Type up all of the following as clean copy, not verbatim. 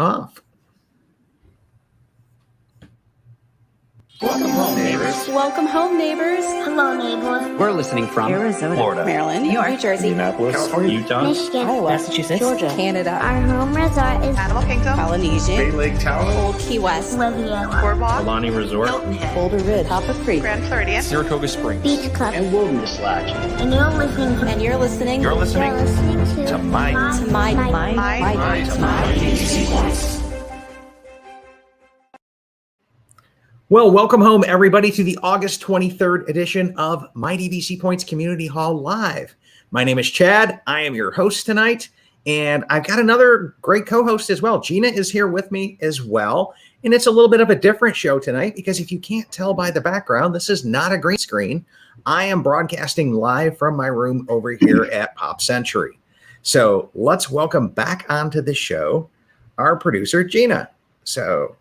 off. Welcome home, neighbors. Welcome home, neighbors. Hello, neighbors. We're listening from Arizona, Florida, Maryland, New York, New Jersey, Indianapolis, California, Utah, Michigan. Iowa, Massachusetts, Georgia, Canada, Our home resort is Animal Kingdom, Polynesian, Bay Lake Tower, Old Key West, Riviera, Boardwalk, Alani Resort, Hilton Head, Boulder Ridge, Copper Creek, Grand Floridian, Saratoga Springs, Beach Club, and Wilderness Lodge. and you're listening to and you're listening You're listening to my Well, welcome home, everybody, to the August 23rd edition of My DVC Points Community Hall Live. My name is Chad. I am your host tonight, and I've got another great co-host as well. Gina is here with me as well, and it's a little bit of a different show tonight because if you can't tell by the background, this is not a green screen. I am broadcasting live from my room over here at Pop Century. So let's welcome back onto the show our producer, Gina. So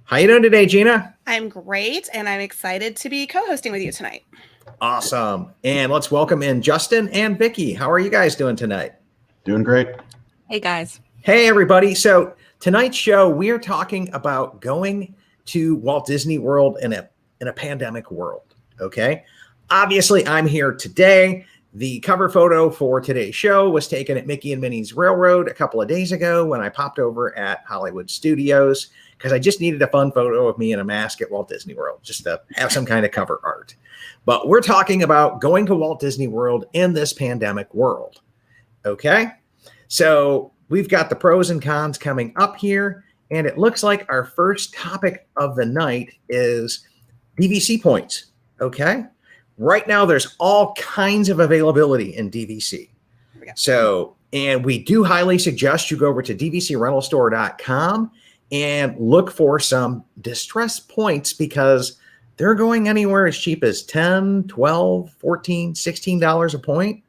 how you doing today, Gina? I'm great, and I'm excited to be co-hosting with you tonight. Awesome. And let's welcome in Justin and Vicky. How are you guys doing tonight? Doing great. Hey guys. Hey, everybody. So tonight's show, we are talking about going to Walt Disney World in a pandemic world. Okay. Obviously, I'm here today. The cover photo for today's show was taken at Mickey and Minnie's Railroad a couple of days ago when I popped over at Hollywood Studios because I just needed a fun photo of me in a mask at Walt Disney World just to have some kind of cover art. But we're talking about going to Walt Disney World in this pandemic world. Okay. So we've got the pros and cons coming up here. And it looks like our first topic of the night is DVC points. Okay. Right now, there's all kinds of availability in DVC. So, and we do highly suggest you go over to dvcrentalstore.com and look for some distress points because they're going anywhere as cheap as $10, $12, $14, $16 a point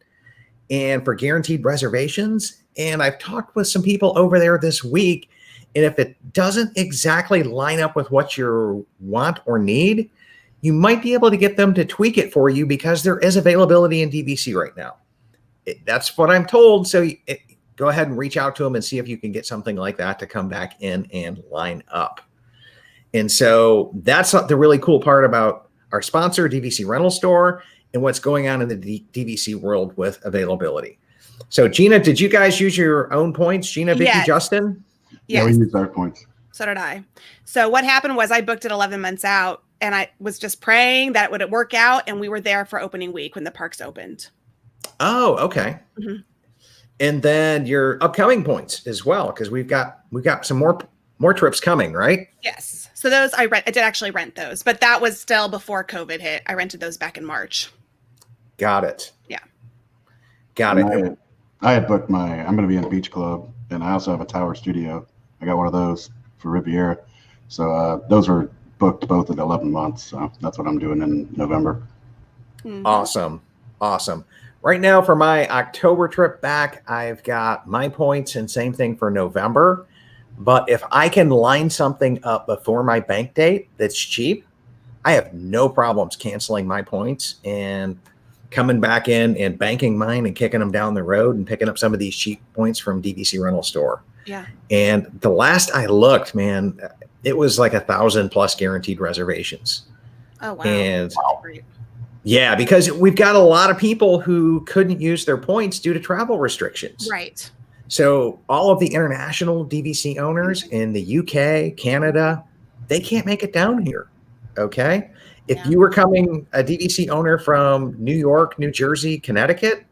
and for guaranteed reservations. And I've talked with some people over there this week, and if it doesn't exactly line up with what you want or need, you might be able to get them to tweak it for you because there is availability in DVC right now. That's what I'm told. So go ahead and reach out to them and see if you can get something like that to come back in and line up. And so that's the really cool part about our sponsor, DVC Rental Store, and what's going on in the DVC world with availability. So Gina, did you guys use your own points? Gina, Vicky, Yes. Justin? Yeah, we used our points. So did I. So what happened was I booked it 11 months out, and I was just praying that it would work out, and we were there for opening week when the parks opened. Oh, okay. Mhm. And then your upcoming points as well, because we've got some more trips coming, right? Yes. So those I did actually rent those, but that was still before COVID hit. I rented those back in March. Got it. Yeah. Got it. I had booked I'm going to be in Beach Club, and I also have a Tower Studio. I got one of those for Riviera. So those were booked both at 11 months. So that's what I'm doing in November. Mhm. Awesome. Right now for my October trip back, I've got my points and same thing for November. But if I can line something up before my bank date that's cheap, I have no problems canceling my points and coming back in and banking mine and kicking them down the road and picking up some of these cheap points from DVC Rental Store. Yeah. And the last I looked, man, it was like 1,000 plus guaranteed reservations. Oh, wow. And Great. yeah, because we've got a lot of people who couldn't use their points due to travel restrictions. Right. So all of the international DVC owners in the UK, Canada, they can't make it down here. Okay. If Yeah. you were coming a DVC owner from New York, New Jersey, Connecticut,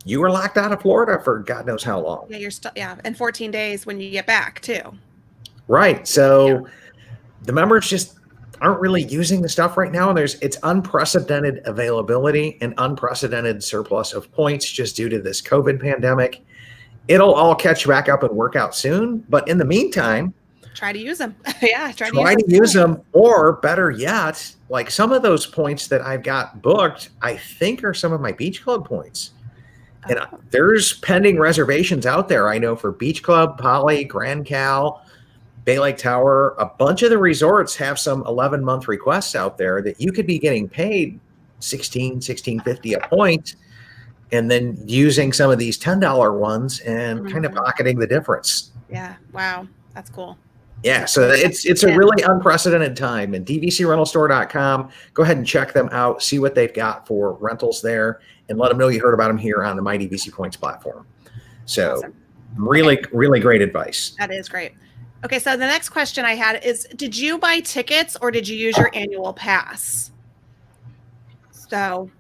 you were locked out of Florida for God knows how long. Yeah, you're still, and 14 days when you get back too. Right. So the members just aren't really using the stuff right now. And it's unprecedented availability and unprecedented surplus of points just due to this COVID pandemic. It'll all catch back up and work out soon. But in the meantime, Try to use them. Yeah. try to use them, or better yet, like some of those points that I've got booked, I think are some of my Beach Club points. And there's pending reservations out there. I know for Beach Club, Poly, Grand Cal, Bay Lake Tower, a bunch of the resorts have some 11-month requests out there that you could be getting paid $16.50 a point, and then using some of these $10 ones and kind of pocketing the difference. Yeah. Wow. That's cool. Yeah, so it's a really unprecedented time. And dvcrentalstore.com, go ahead and check them out, see what they've got for rentals there, and let them know you heard about them here on the My DVC Points platform. So Awesome. really, really great advice. That is great. Okay, so the next question I had is, did you buy tickets or did you use your annual pass? So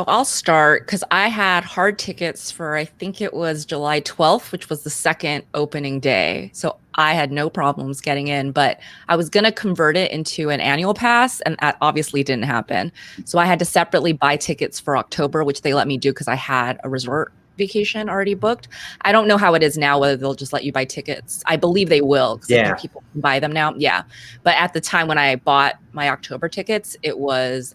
I'll start because I had hard tickets for, I think it was July 12th, which was the second opening day. So I had no problems getting in, but I was going to convert it into an annual pass, and that obviously didn't happen. So I had to separately buy tickets for October, which they let me do because I had a resort vacation already booked. I don't know how it is now, whether they'll just let you buy tickets. I believe they will, because I think people can buy them now. Yeah. But at the time when I bought my October tickets, it was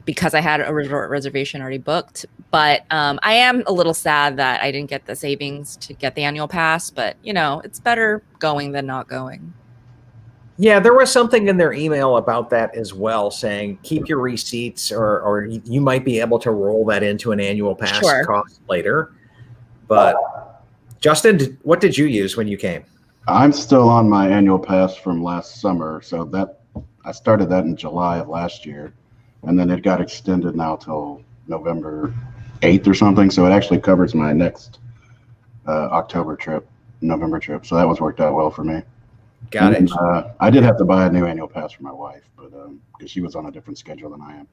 because I had a resort reservation already booked. But I am a little sad that I didn't get the savings to get the annual pass, but it's better going than not going. Yeah, there was something in their email about that as well, saying keep your receipts, or you might be able to roll that into an annual pass cost later. But Justin, what did you use when you came? I'm still on my annual pass from last summer, so that I started that in July of last year. And then it got extended now till November 8th or something. So it actually covers my next November trip. So that was worked out well for me. Got it. I did have to buy a new annual pass for my wife, but because she was on a different schedule than I am.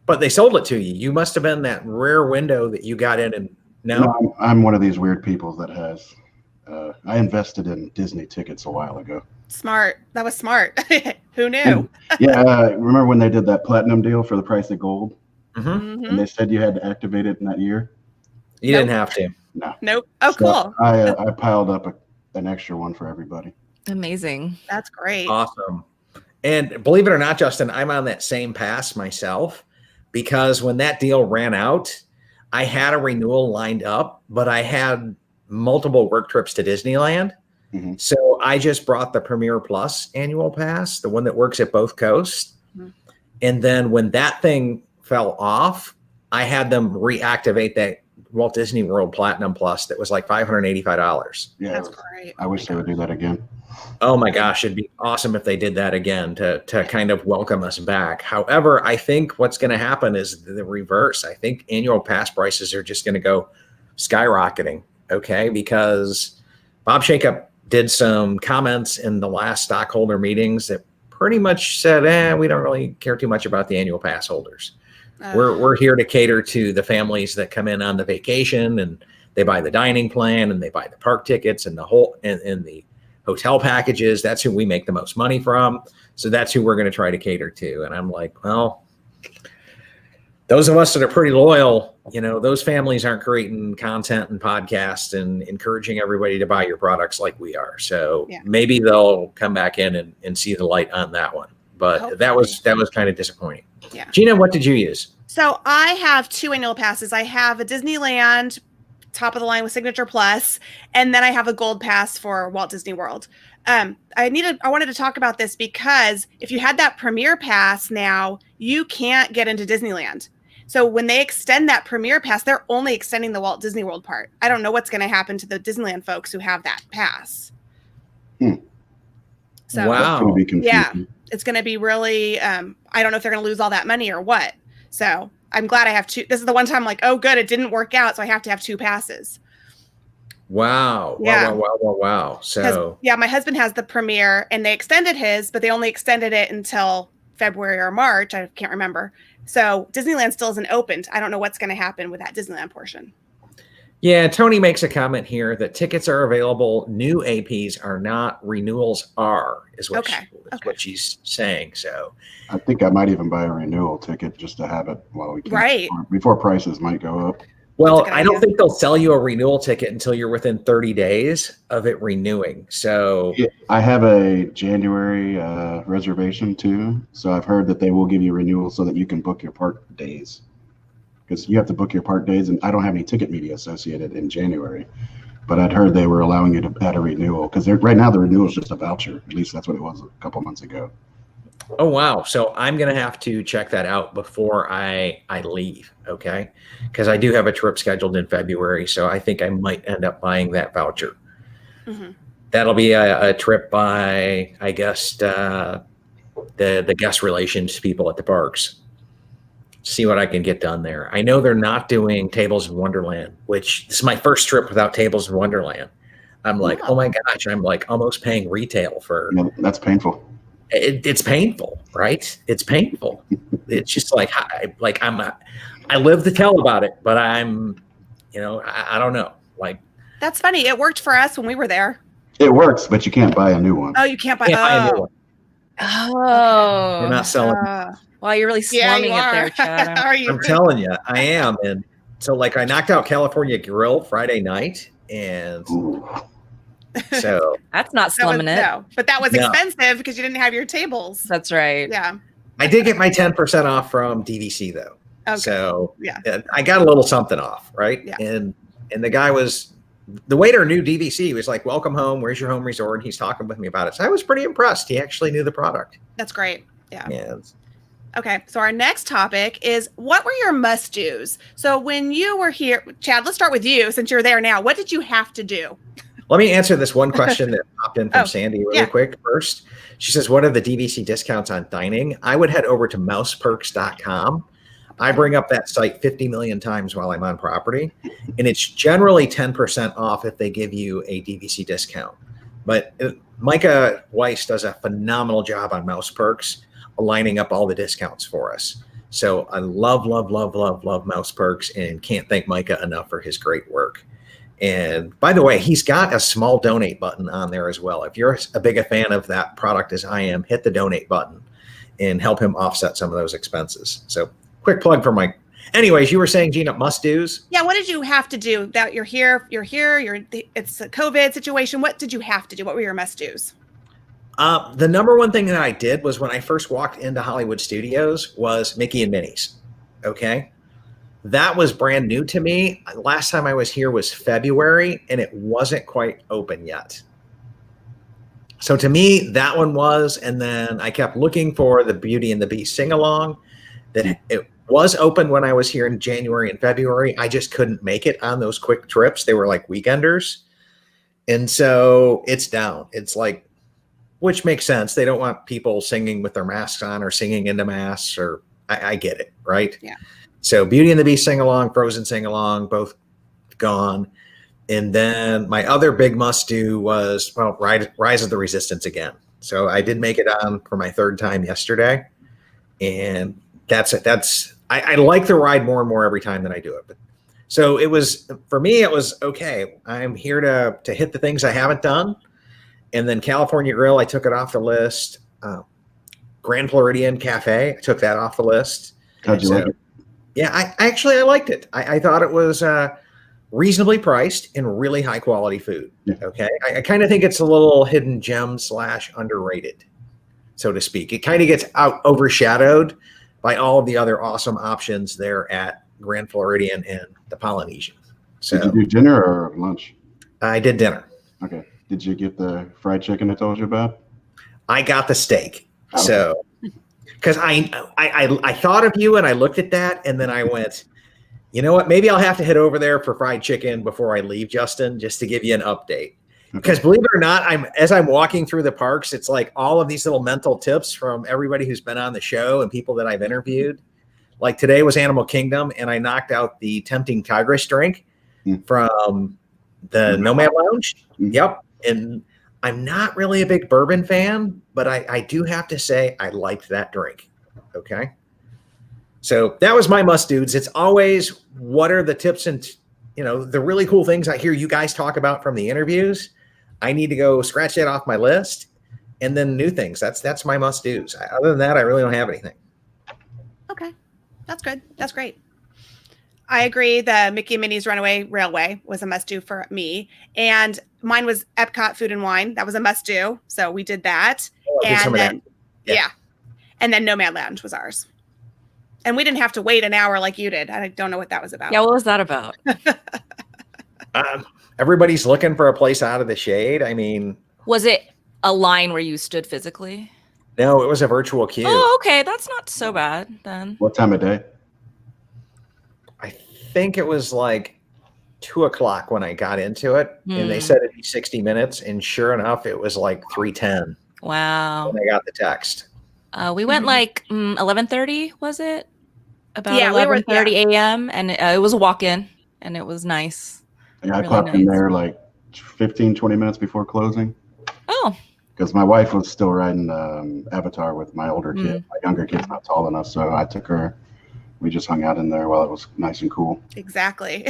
But they sold it to you. You must have been that rare window that you got in. And no, I'm one of these weird people that has. I invested in Disney tickets a while ago. Smart. That was smart. Who knew? Remember when they did that platinum deal for the price of gold? Mm-hmm. And they said you had to activate it in that year? You didn't have to. No. Nope. Oh, So cool. I piled up an extra one for everybody. Amazing. That's great. Awesome. And believe it or not, Justin, I'm on that same pass myself, because when that deal ran out, I had a renewal lined up, but I had multiple work trips to Disneyland. Mm-hmm. So I just brought the Premier Plus annual pass, the one that works at both coasts. Mm-hmm. And then when that thing fell off, I had them reactivate that Walt Disney World Platinum Plus that was like $585. Yeah, That's great. I wish they would do that again. Oh my gosh, it'd be awesome if they did that again to kind of welcome us back. However, I think what's going to happen is the reverse. I think annual pass prices are just going to go skyrocketing, okay? Because Bob Shakeup did some comments in the last stockholder meetings that pretty much said, we don't really care too much about the annual pass holders. We're here to cater to the families that come in on the vacation, and they buy the dining plan, and they buy the park tickets and the hotel packages. That's who we make the most money from. So that's who we're going to try to cater to. And I'm like, well, those of us that are pretty loyal, those families aren't creating content and podcasts and encouraging everybody to buy your products like we are. So maybe they'll come back in and see the light on that one. But hopefully. that was kind of disappointing. Yeah. Gina, what did you use? So I have 2 annual passes. I have a Disneyland top of the line with Signature Plus, and then I have a gold pass for Walt Disney World. I wanted to talk about this because if you had that Premier Pass now, you can't get into Disneyland. So when they extend that Premier Pass, they're only extending the Walt Disney World part. I don't know what's going to happen to the Disneyland folks who have that pass. So wow. Yeah, it's going to be really, I don't know if they're going to lose all that money or what. So I'm glad I have 2. This is the one time I'm like, oh, good, it didn't work out, so I have to have 2 passes. Wow. Yeah. Wow. So my husband has the Premier, and they extended his, but they only extended it until February or March. I can't remember. So Disneyland still isn't opened. I don't know what's going to happen with that Disneyland portion. Yeah, Tony makes a comment here that tickets are available. New APs are not. Renewals are, is what she's saying. So I think I might even buy a renewal ticket just to have it while we can. Right. Before prices might go up. Well, I don't think they'll sell you a renewal ticket until you're within 30 days of it renewing. So I have a January reservation too. So I've heard that they will give you renewal so that you can book your park days. Because you have to book your park days, and I don't have any ticket media associated in January. But I'd heard they were allowing you to add a renewal, because right now the renewal is just a voucher. At least that's what it was a couple months ago. Oh, wow. So I'm going to have to check that out before I leave, okay? Because I do have a trip scheduled in February, so I think I might end up buying that voucher. Mm-hmm. That'll be a trip by, I guess, the guest relations people at the parks. See what I can get done there. I know they're not doing Tables in Wonderland, which this is my first trip without Tables in Wonderland. I'm like, oh my gosh, I'm like almost paying retail for. Yeah, that's painful. It's painful, right? It's painful. It's just like I live to tell about it, but I'm, I don't know. Like, That's funny. It worked for us when we were there. It works, but you can't buy a new one. Oh, you can't buy. can't buy a new one. Oh, You're not selling. wow, you're really Yeah, slumming you it are. there, Chad. Are you? I'm telling you, I am. And so, like, I knocked out California Grill Friday night, and Ooh. so That's not That was- slumming it. No, but that was No. expensive because you didn't have your tables. That's right. Yeah. I did get my 10% off from DVC though. Okay. So Yeah. I got a little something off, right? Yeah. And the guy the waiter knew DVC. He was like, "Welcome home. Where's your home resort?" And he's talking with me about it. So I was pretty impressed. He actually knew the product. That's great. Yeah. And Okay. So our next topic is, what were your must-dos? So when you were here, Chad, let's start with you since you're there now. What did you have to do? let me answer this one question that popped in from Oh, Sandy really yeah. quick first. She says, "What are the DVC discounts on dining?" I would head over to mouseperks.com. I bring up that site 50 million times while I'm on property, and it's generally 10% off if they give you a DVC discount. But Micah Weiss does a phenomenal job on Mouse Perks, aligning up all the discounts for us. So I love Mouse Perks, and can't thank Micah enough for his great work. And by the way, he's got a small donate button on there as well. If you're a big a fan of that product as I am, hit the donate button and help him offset some of those expenses. So quick plug for Mike. Anyways, you were saying, Gina, must-dos? Yeah. What did you have to do? That you're here, it's a COVID situation. What did you have to do? What were your must-dos? The number one thing that I did was when I first walked into Hollywood Studios was Mickey and Minnie's. Okay. That was brand new to me. Last time I was here was February, and it wasn't quite open yet. So to me, that one was, and then I kept looking for the Beauty and the Beast sing-along. That it was open when I was here in January and February. I just couldn't make it on those quick trips. They were like weekenders. And so it's down. It's like, which makes sense. They don't want people singing with their masks on or singing into masks, or I get it, right? Yeah. So Beauty and the Beast sing-along, Frozen sing-along, both gone. And then my other big must-do was, well, Rise of the Resistance again. So I did make it on for my third time yesterday. And that's it. I like the ride more and more every time that I do it. But so it was, for me, it was, okay, I'm here to hit the things I haven't done. And then California Grill, I took it off the list. Grand Floridian Cafe, I took that off the list. How'd you like it? Yeah, I liked it. I thought it was reasonably priced and really high quality food. Yeah. Okay. I kind of think it's a little hidden gem / underrated, so to speak. It kind of gets overshadowed by all of the other awesome options there at Grand Floridian and the Polynesian. So Did you do dinner or lunch? I did dinner. Okay. Did you get the fried chicken I told you about? I got the steak. Okay. So because I thought of you and I looked at that and then I went, you know what? Maybe I'll have to head over there for fried chicken before I leave, Justin, just to give you an update. Because believe it or not, as I'm walking through the parks, it's like all of these little mental tips from everybody who's been on the show and people that I've interviewed. Like today was Animal Kingdom, and I knocked out the Tempting Tigress drink from the Nomad Lounge. Yep. And I'm not really a big bourbon fan, but I do have to say I liked that drink. Okay. So that was my must-dos. It's always, what are the tips and, the really cool things I hear you guys talk about from the interviews. I need to go scratch that off my list. And then new things. That's my must-dos. Other than that, I really don't have anything. Okay. That's good. That's great. I agree. The Mickey and Minnie's Runaway Railway was a must-do for me. And mine was Epcot Food and Wine. That was a must-do. So we did that. Oh, I did some And of then, that. Yeah. And then Nomad Lounge was ours. And we didn't have to wait an hour like you did. I don't know what that was about. Yeah, what was that about? Everybody's looking for a place out of the shade. I mean, Was it a line where you stood physically? no, it was a virtual queue. Oh, okay. That's not so bad then. What time of day? I think it was like 2 o'clock when I got into it, and they said it'd be 60 minutes, and sure enough, it was like 3:10 Wow. when I got the text. We went like 11:30, was it? About Yeah, 11:30 a.m. and it was a walk-in, and it was nice. Yeah, I Really popped in nice. there like 15, 20 minutes before closing. Oh, Because my wife was still riding Avatar with my older Mm. kid. My younger kid's not tall enough, so I took her. We just hung out in there while it was nice and cool. Exactly.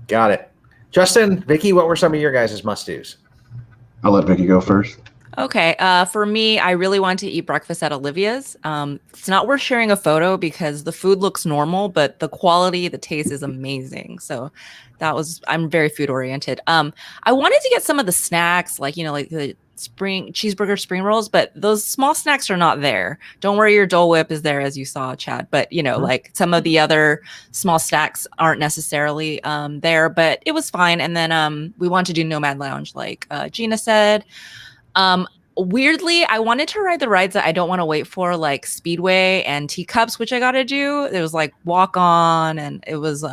Got it. Justin, Vicky, what were some of your guys' must-dos? I'll let Vicky go first. okay. For me, I really want to eat breakfast at Olivia's. It's not worth sharing a photo because the food looks normal, but the quality, the taste is amazing. So I'm very food oriented. I wanted to get some of the snacks, like, like the cheeseburger spring rolls, but those small snacks are not there. Don't worry, your Dole Whip is there, as you saw, Chad. But like some of the other small snacks aren't necessarily there, but it was fine. And then we wanted to do Nomad Lounge, like Gina said. Weirdly, I wanted to ride the rides that I don't want to wait for, like Speedway and Teacups, which I got to do. It was like walk on, and it was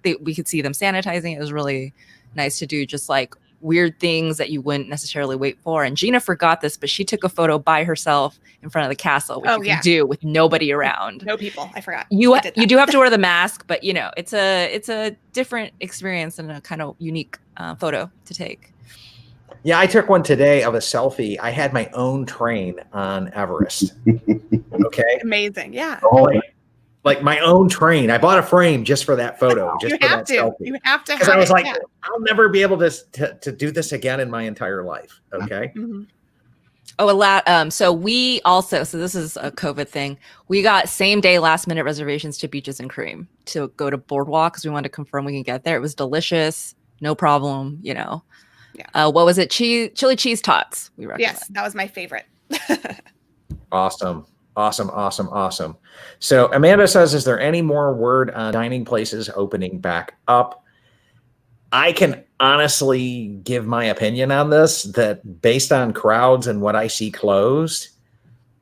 we could see them sanitizing. It was really nice to do, just like weird things that you wouldn't necessarily wait for. And Gina forgot this, but she took a photo by herself in front of the castle, which you can do with nobody around. No people. I forgot. You do have to wear the mask, but it's a different experience and a kind of unique photo to take. Yeah, I took one today of a selfie. I had my own train on Everest. Okay. Amazing. Yeah. Like my own train. I bought a frame just for that photo. Just You for have that to. selfie. You have to. Because I was like, I'll never be able to do this again in my entire life. Okay. Mm-hmm. Oh, a lot. So this is a COVID thing. We got same day last minute reservations to Beaches and Cream to go to Boardwalk because we wanted to confirm we can get there. It was delicious. No problem. Yeah. What was it? Chili cheese tots. We recommend. Yes, that was my favorite. Awesome. So Amanda says, is there any more word on dining places opening back up? I can honestly give my opinion on this, that based on crowds and what I see closed,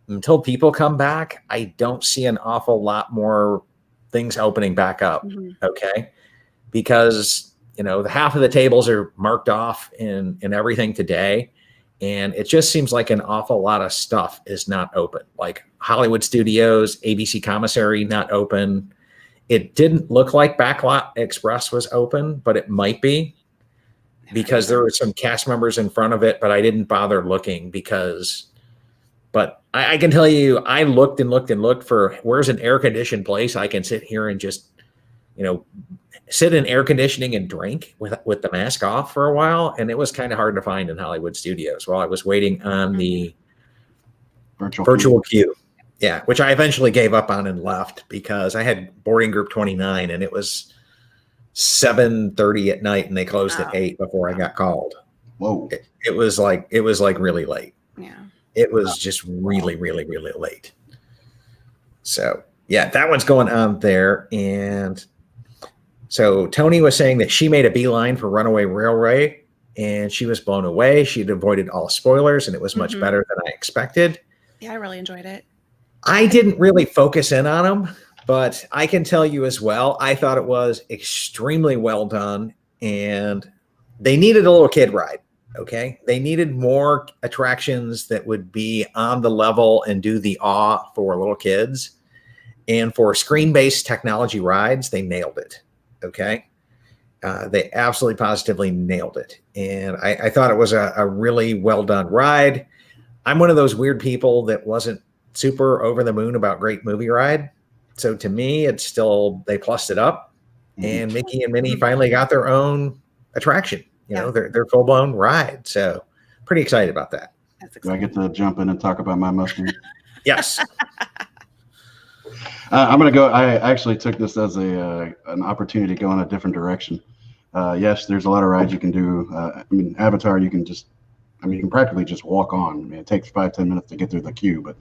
until people come back, I don't see an awful lot more things opening back up. Mm-hmm. Okay. Because, the half of the tables are marked off in everything today. And it just seems like an awful lot of stuff is not open, like Hollywood Studios, ABC Commissary, not open. It didn't look like Backlot Express was open, but it might be because there were some cast members in front of it, but I didn't bother looking but I can tell you, I looked and looked and looked for where's an air conditioned place I can sit here and just, sit in air conditioning and drink with the mask off for a while. And it was kind of hard to find in Hollywood Studios while I was waiting on the virtual queue. Yeah, which I eventually gave up on and left because I had boarding group 29 and it was 7:30 at night and they closed at 8 before I got called. Whoa. It was like really late. Yeah. It was just really, really, really late. So yeah, that one's going on there. And so Tony was saying that she made a beeline for Runaway Railway and she was blown away. She'd avoided all spoilers and it was much better than I expected. Yeah, I really enjoyed it. I didn't really focus in on them, but I can tell you as well, I thought it was extremely well done and they needed a little kid ride. Okay. They needed more attractions that would be on the level and do the awe for little kids. And for screen-based technology rides, they nailed it. Okay. They absolutely positively nailed it. And I thought it was a really well done ride. I'm one of those weird people that wasn't super over the moon about Great Movie Ride. So to me, it's still, they plussed it up and Mickey and Minnie finally got their own attraction, their full blown ride. So pretty excited about that. Do I get to jump in and talk about my mustard? Yes. I'm going to go. I actually took this as an opportunity to go in a different direction. Yes, there's a lot of rides you can do. Avatar, you can practically just walk on. It takes 5-10 minutes to get through the queue, but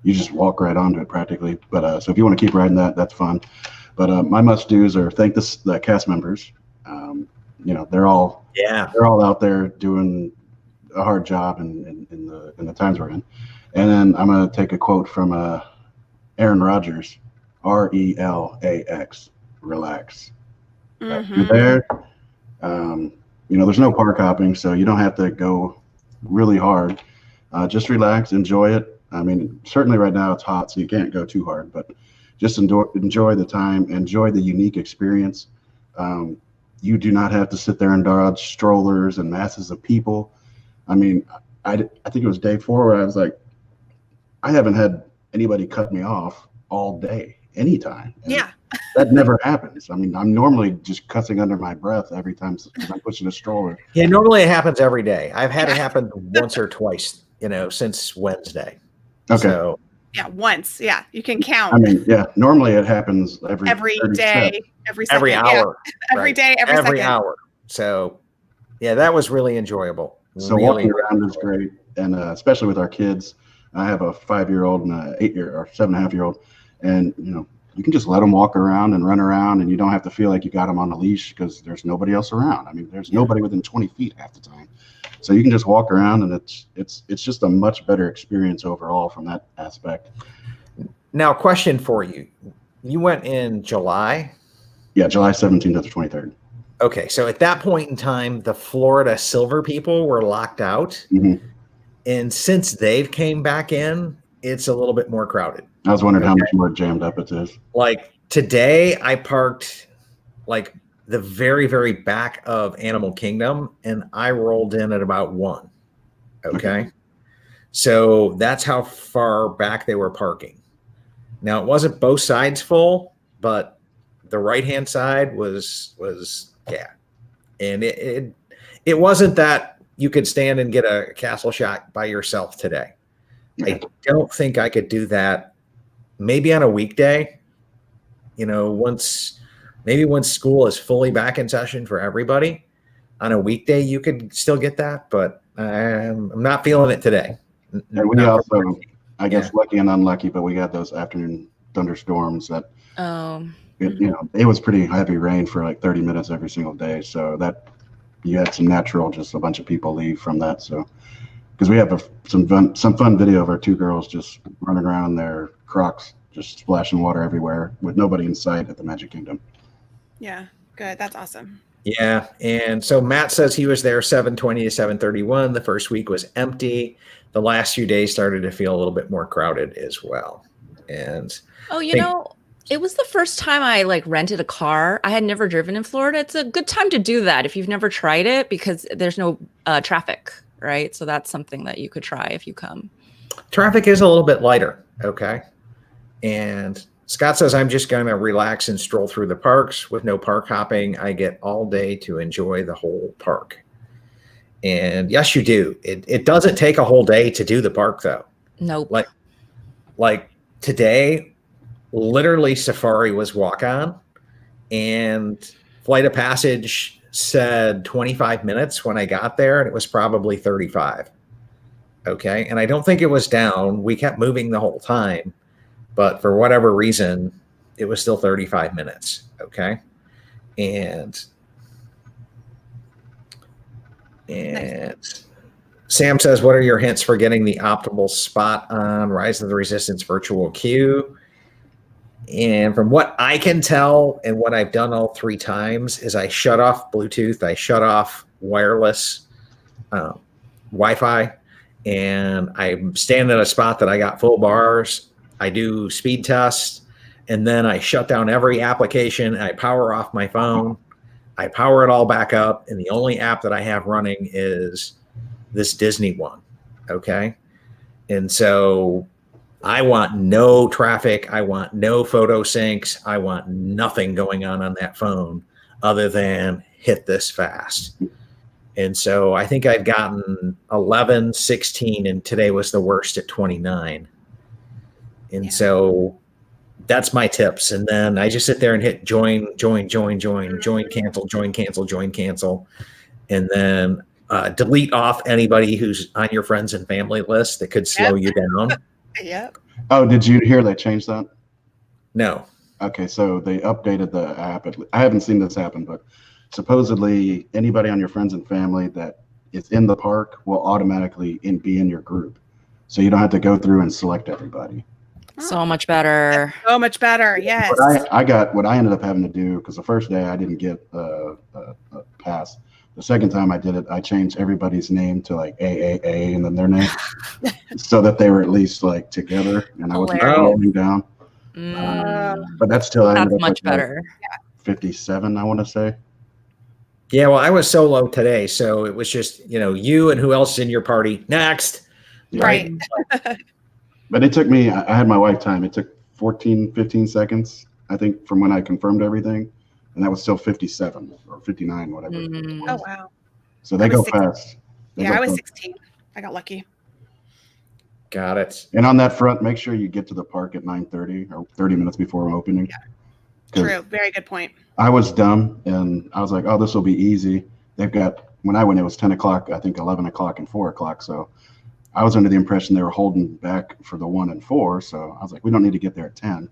you just walk right onto it practically. But so if you want to keep riding that, that's fun. But my must-dos are thank the cast members. They're all out there doing a hard job in the times we're in. And then I'm going to take a quote from Aaron Rodgers, RELAX, relax. You're there. There's no park hopping, so you don't have to go really hard. Just relax, enjoy it. I mean, certainly right now it's hot, so you can't go too hard, but just enjoy the time, enjoy the unique experience. You do not have to sit there and dodge strollers and masses of people. I mean, I think it was day 4 where I was like, I haven't had anybody cut me off all day, anytime. And Yeah. that never happens. I mean, I'm normally just cussing under my breath every time I'm pushing a stroller. Yeah, normally it happens every day. I've had it happen once or twice, since Wednesday. Okay. So, Yeah, once. Yeah, you can count. I mean, yeah, normally it happens every 30 day, steps. every second. every hour. Every right? day, every second. hour. So, yeah, that was really enjoyable. So really walking around is great, and especially with our kids. I have a 5-year-old and a 8-year or 7.5-year-old, and you can just let them walk around and run around, and you don't have to feel like you got them on a leash because there's nobody else around. I mean, there's nobody within 20 feet half the time, so you can just walk around, and it's just a much better experience overall from that aspect. Now, question for you: you went in July? Yeah, July 17th to the 23rd. Okay, so at that point in time, the Florida Silver people were locked out, Mm-hmm. and since they've came back in, it's a little bit more crowded. I was wondering how much more jammed up it is. Like today, I parked like the very, very back of Animal Kingdom, and I rolled in at about 1. Okay. So that's how far back they were parking. Now, it wasn't both sides full, but the right-hand side was yeah. And it wasn't that you could stand and get a castle shot by yourself today. I don't think I could do that. Maybe on a weekday, once school is fully back in session for everybody, on a weekday, you could still get that, but I'm not feeling it today. And we also, I guess, lucky and unlucky, but we got those afternoon thunderstorms that, it was pretty heavy rain for like 30 minutes every single day. So that you had some natural, just a bunch of people leave from that. So, because we have some fun video of our 2 girls just running around in their Crocs, just splashing water everywhere with nobody in sight at the Magic Kingdom. Yeah, good. That's awesome. Yeah, and so Matt says he was there 7:20 to 7:31. The first week was empty. The last few days started to feel a little bit more crowded as well. And it was the first time I rented a car. I had never driven in Florida. It's a good time to do that if you've never tried it because there's no traffic, right? So that's something that you could try if you come. Traffic is a little bit lighter, okay? And Scott says, I'm just going to relax and stroll through the parks with no park hopping. I get all day to enjoy the whole park. And yes, you do. It doesn't take a whole day to do the park, though. Nope. Like today, literally Safari was walk on, and Flight of Passage said 25 minutes when I got there, and it was probably 35. Okay. And I don't think it was down. We kept moving the whole time, but for whatever reason, it was still 35 minutes. Okay. And Sam says, what are your hints for getting the optimal spot on Rise of the Resistance virtual queue? And from what I can tell, and what I've done all 3 times, is I shut off Bluetooth, I shut off wireless Wi-Fi, and I stand at a spot that I got full bars. I do speed tests, and then I shut down every application. I power off my phone. I power it all back up, and the only app that I have running is this Disney one. Okay, and so I want no traffic. I want no photo syncs. I want nothing going on that phone other than hit this fast. And so I think I've gotten 11, 16, and today was the worst at 29. And so that's my tips. And then I just sit there and hit join, cancel. And then delete off anybody who's on your friends and family list that could slow you down. Yep. Oh, did you hear they changed that? No. Okay, so they updated the app. I haven't seen this happen, but supposedly anybody on your friends and family that is in the park will automatically be in your group. So you don't have to go through and select everybody. So much better. So much better. Yes. What I ended up having to do, because the first day I didn't get a pass. The second time I did it, I changed everybody's name to like AAA and then their name so that they were at least like together and I wasn't scrolling down. But that's still I ended That's up much with, like, better. 57, I want to say. Yeah, well, I was solo today, so it was just, you and who else is in your party. Next. Yeah. Right. But it took me, I had my wife time. It took 14, 15 seconds, I think, from when I confirmed everything. And that was still 57 or 59, whatever. Oh, wow. So they go fast. I was 16. I got lucky. Got it. And on that front, make sure you get to the park at 9:30 or 30 minutes before opening. Yeah. True. Very good point. I was dumb and I was like, oh, this will be easy. They've got, when I went, it was 10 o'clock, I think 11 o'clock and 4 o'clock. So I was under the impression they were holding back for the 1 and 4. So I was like, we don't need to get there at 10.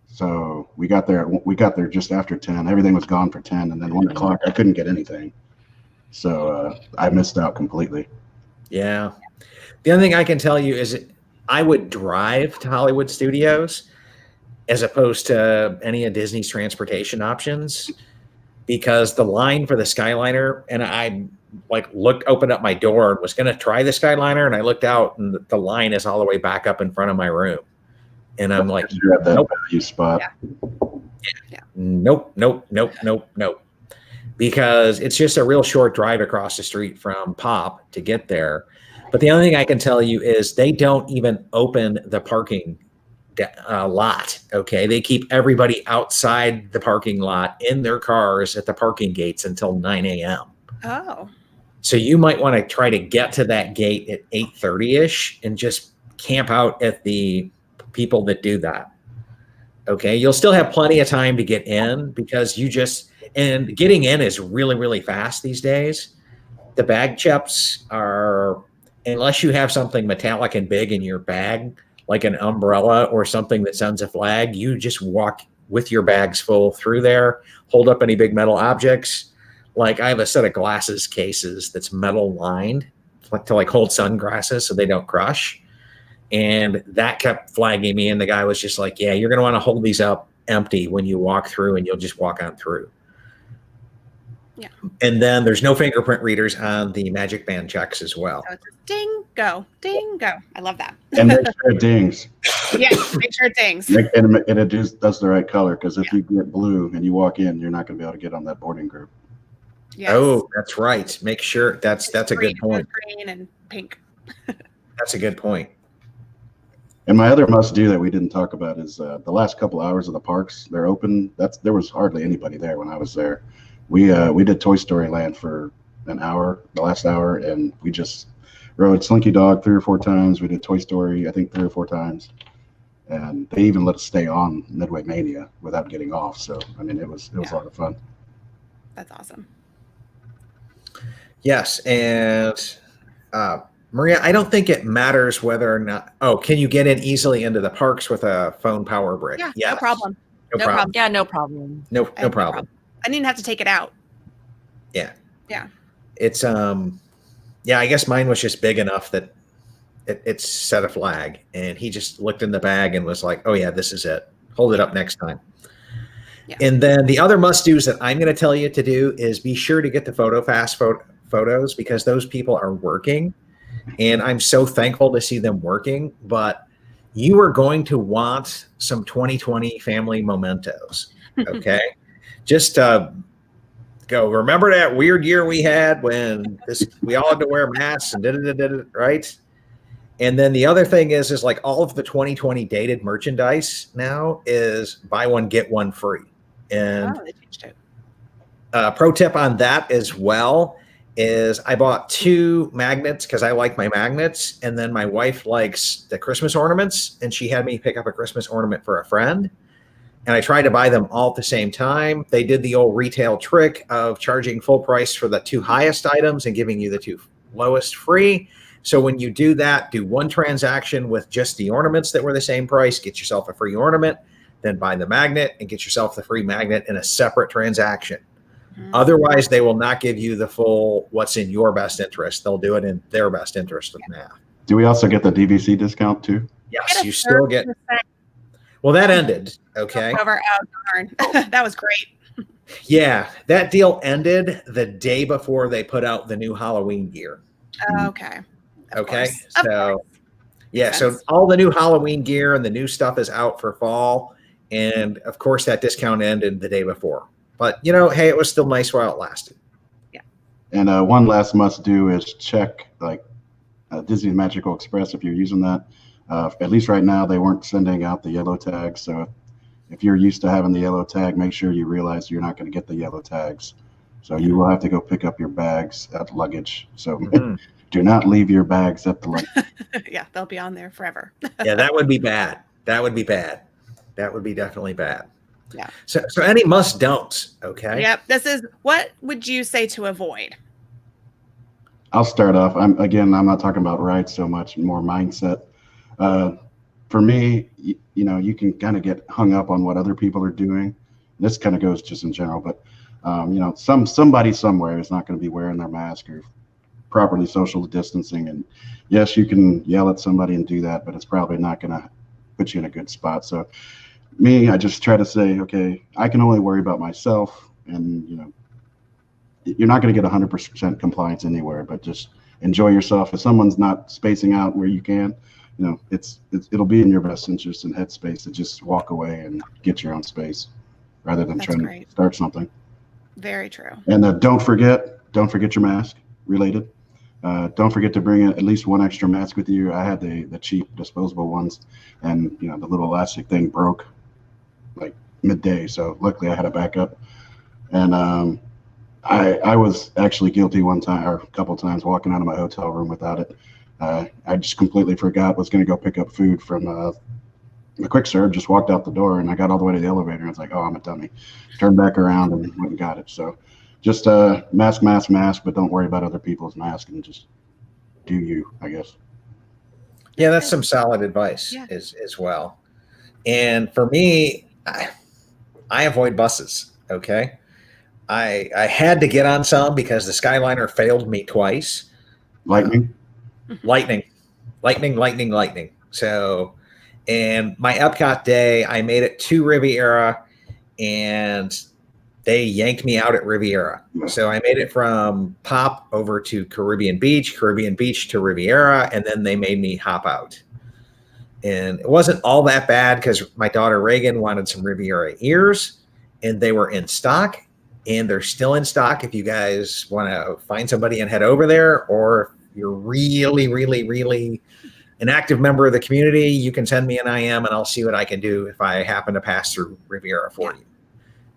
So we got there just after 10. Everything was gone for 10. And then 1 o'clock, I couldn't get anything. So I missed out completely. Yeah. The other thing I can tell you is I would drive to Hollywood Studios as opposed to any of Disney's transportation options, because the line for the Skyliner, and I opened up my door and was going to try the Skyliner, and I looked out and the line is all the way back up in front of my room. And I'm like, you have that nope. value spot. Yeah. Nope. Because it's just a real short drive across the street from Pop to get there. But the other thing I can tell you is they don't even open the parking lot. Okay. They keep everybody outside the parking lot in their cars at the parking gates until 9 a.m. Oh. So you might want to try to get to that gate at 8:30-ish and just camp out at the people that do that. Okay. You'll still have plenty of time to get in because and getting in is really, really fast these days. The bag checks are, unless you have something metallic and big in your bag, like an umbrella or something that sends a flag, you just walk with your bags full through there, hold up any big metal objects. Like I have a set of glasses cases that's metal lined to hold sunglasses so they don't crush. And that kept flagging me. And the guy was just like, yeah, you're going to want to hold these up empty when you walk through, and you'll just walk on through. Yeah. And then there's no fingerprint readers on the Magic Band checks as well. So it's ding, go, ding, go. I love that. And make sure it dings. Yeah, make sure it dings. And it does the right color, because if you get blue and you walk in, you're not going to be able to get on that boarding group. Yes. Oh, that's right. Make sure that's a good point. Green and pink. That's a good point. And my other must-do that we didn't talk about is the last couple hours of the parks. They're open. There was hardly anybody there when I was there. We did Toy Story Land for an hour, the last hour, and we just rode Slinky Dog 3 or 4 times. We did Toy Story, I think 3 or 4 times, and they even let us stay on Midway Mania without getting off. So I mean, it was a lot of fun. That's awesome. Yes, and Maria, I don't think it matters whether or not. Oh, can you get in easily into the parks with a phone power brick? Yeah, yes. no problem. No problem. Yeah, no problem. No problem. I didn't have to take it out. Yeah. Yeah. It's I guess mine was just big enough that it set a flag, and he just looked in the bag and was like, oh yeah, this is it. Hold it up next time. Yeah. And then the other must-dos that I'm going to tell you to do is be sure to get the FastPass photos, because those people are working, and I'm so thankful to see them working. But you are going to want some 2020 family mementos. Okay. Just go, remember that weird year we had when we all had to wear masks and did it, right? And then the other thing is like all of the 2020 dated merchandise now is buy one, get one free. And they changed it. Pro tip on that as well is I bought 2 magnets because I like my magnets. And then my wife likes the Christmas ornaments, and she had me pick up a Christmas ornament for a friend. And I tried to buy them all at the same time. They did the old retail trick of charging full price for the 2 highest items and giving you the 2 lowest free. So when you do that, do one transaction with just the ornaments that were the same price, get yourself a free ornament, then buy the magnet and get yourself the free magnet in a separate transaction. Otherwise, they will not give you the full what's in your best interest. They'll do it in their best interest of math. Do we also get the DVC discount too? Yes, Get a you still get. 30% Well, that ended. Okay. over. Oh, darn. That was great. Yeah, that deal ended the day before they put out the new Halloween gear. Okay. Of Okay. course. Of So, course. yeah, Makes so sense. all the new Halloween gear and the new stuff is out for fall. And of course, that discount ended the day before. But, hey, it was still nice while it lasted. And one last must do is check like Disney Magical Express if you're using that. At least right now, they weren't sending out the yellow tag. So if you're used to having the yellow tag, make sure you realize you're not going to get the yellow tags. So you will have to go pick up your bags at luggage. So do not leave your bags at the luggage. Yeah, they'll be on there forever. Yeah, that would be bad. That would be bad. That would be definitely bad. Yeah. So any must don'ts. Okay. Yep. What would you say to avoid? I'll start off. I'm not talking about rides so much, more mindset. For me, you can kind of get hung up on what other people are doing. This kind of goes just in general, but somebody somewhere is not going to be wearing their mask or properly social distancing. And yes, you can yell at somebody and do that, but it's probably not going to put you in a good spot. So I just try to say, okay, I can only worry about myself, and you're not going to get 100% compliance anywhere, but just enjoy yourself. If someone's not spacing out where you can, it'll be in your best interest and headspace to just walk away and get your own space rather than trying to start something. Very true. And don't forget your mask related. Don't forget to bring at least one extra mask with you. I had the cheap disposable ones, and the little elastic thing broke like midday. So luckily I had a backup. And I was actually guilty one time or a couple times walking out of my hotel room without it. I just completely forgot, was going to go pick up food from the quick serve, just walked out the door, and I got all the way to the elevator, and I was like, oh, I'm a dummy. Turned back around and went and got it. So just mask, but don't worry about other people's masks and just do you, I guess. Yeah, that's some solid advice as well. And for me, I avoid buses. Okay. I had to get on some because the Skyliner failed me twice. Lightning. So, and my Epcot day, I made it to Riviera, and they yanked me out at Riviera. So I made it from Pop over to Caribbean Beach to Riviera, and then they made me hop out. And it wasn't all that bad because my daughter Reagan wanted some Riviera ears, and they were in stock, and they're still in stock if you guys want to find somebody and head over there, or if you're really, really, really an active member of the community, you can send me an IM and I'll see what I can do if I happen to pass through Riviera for you.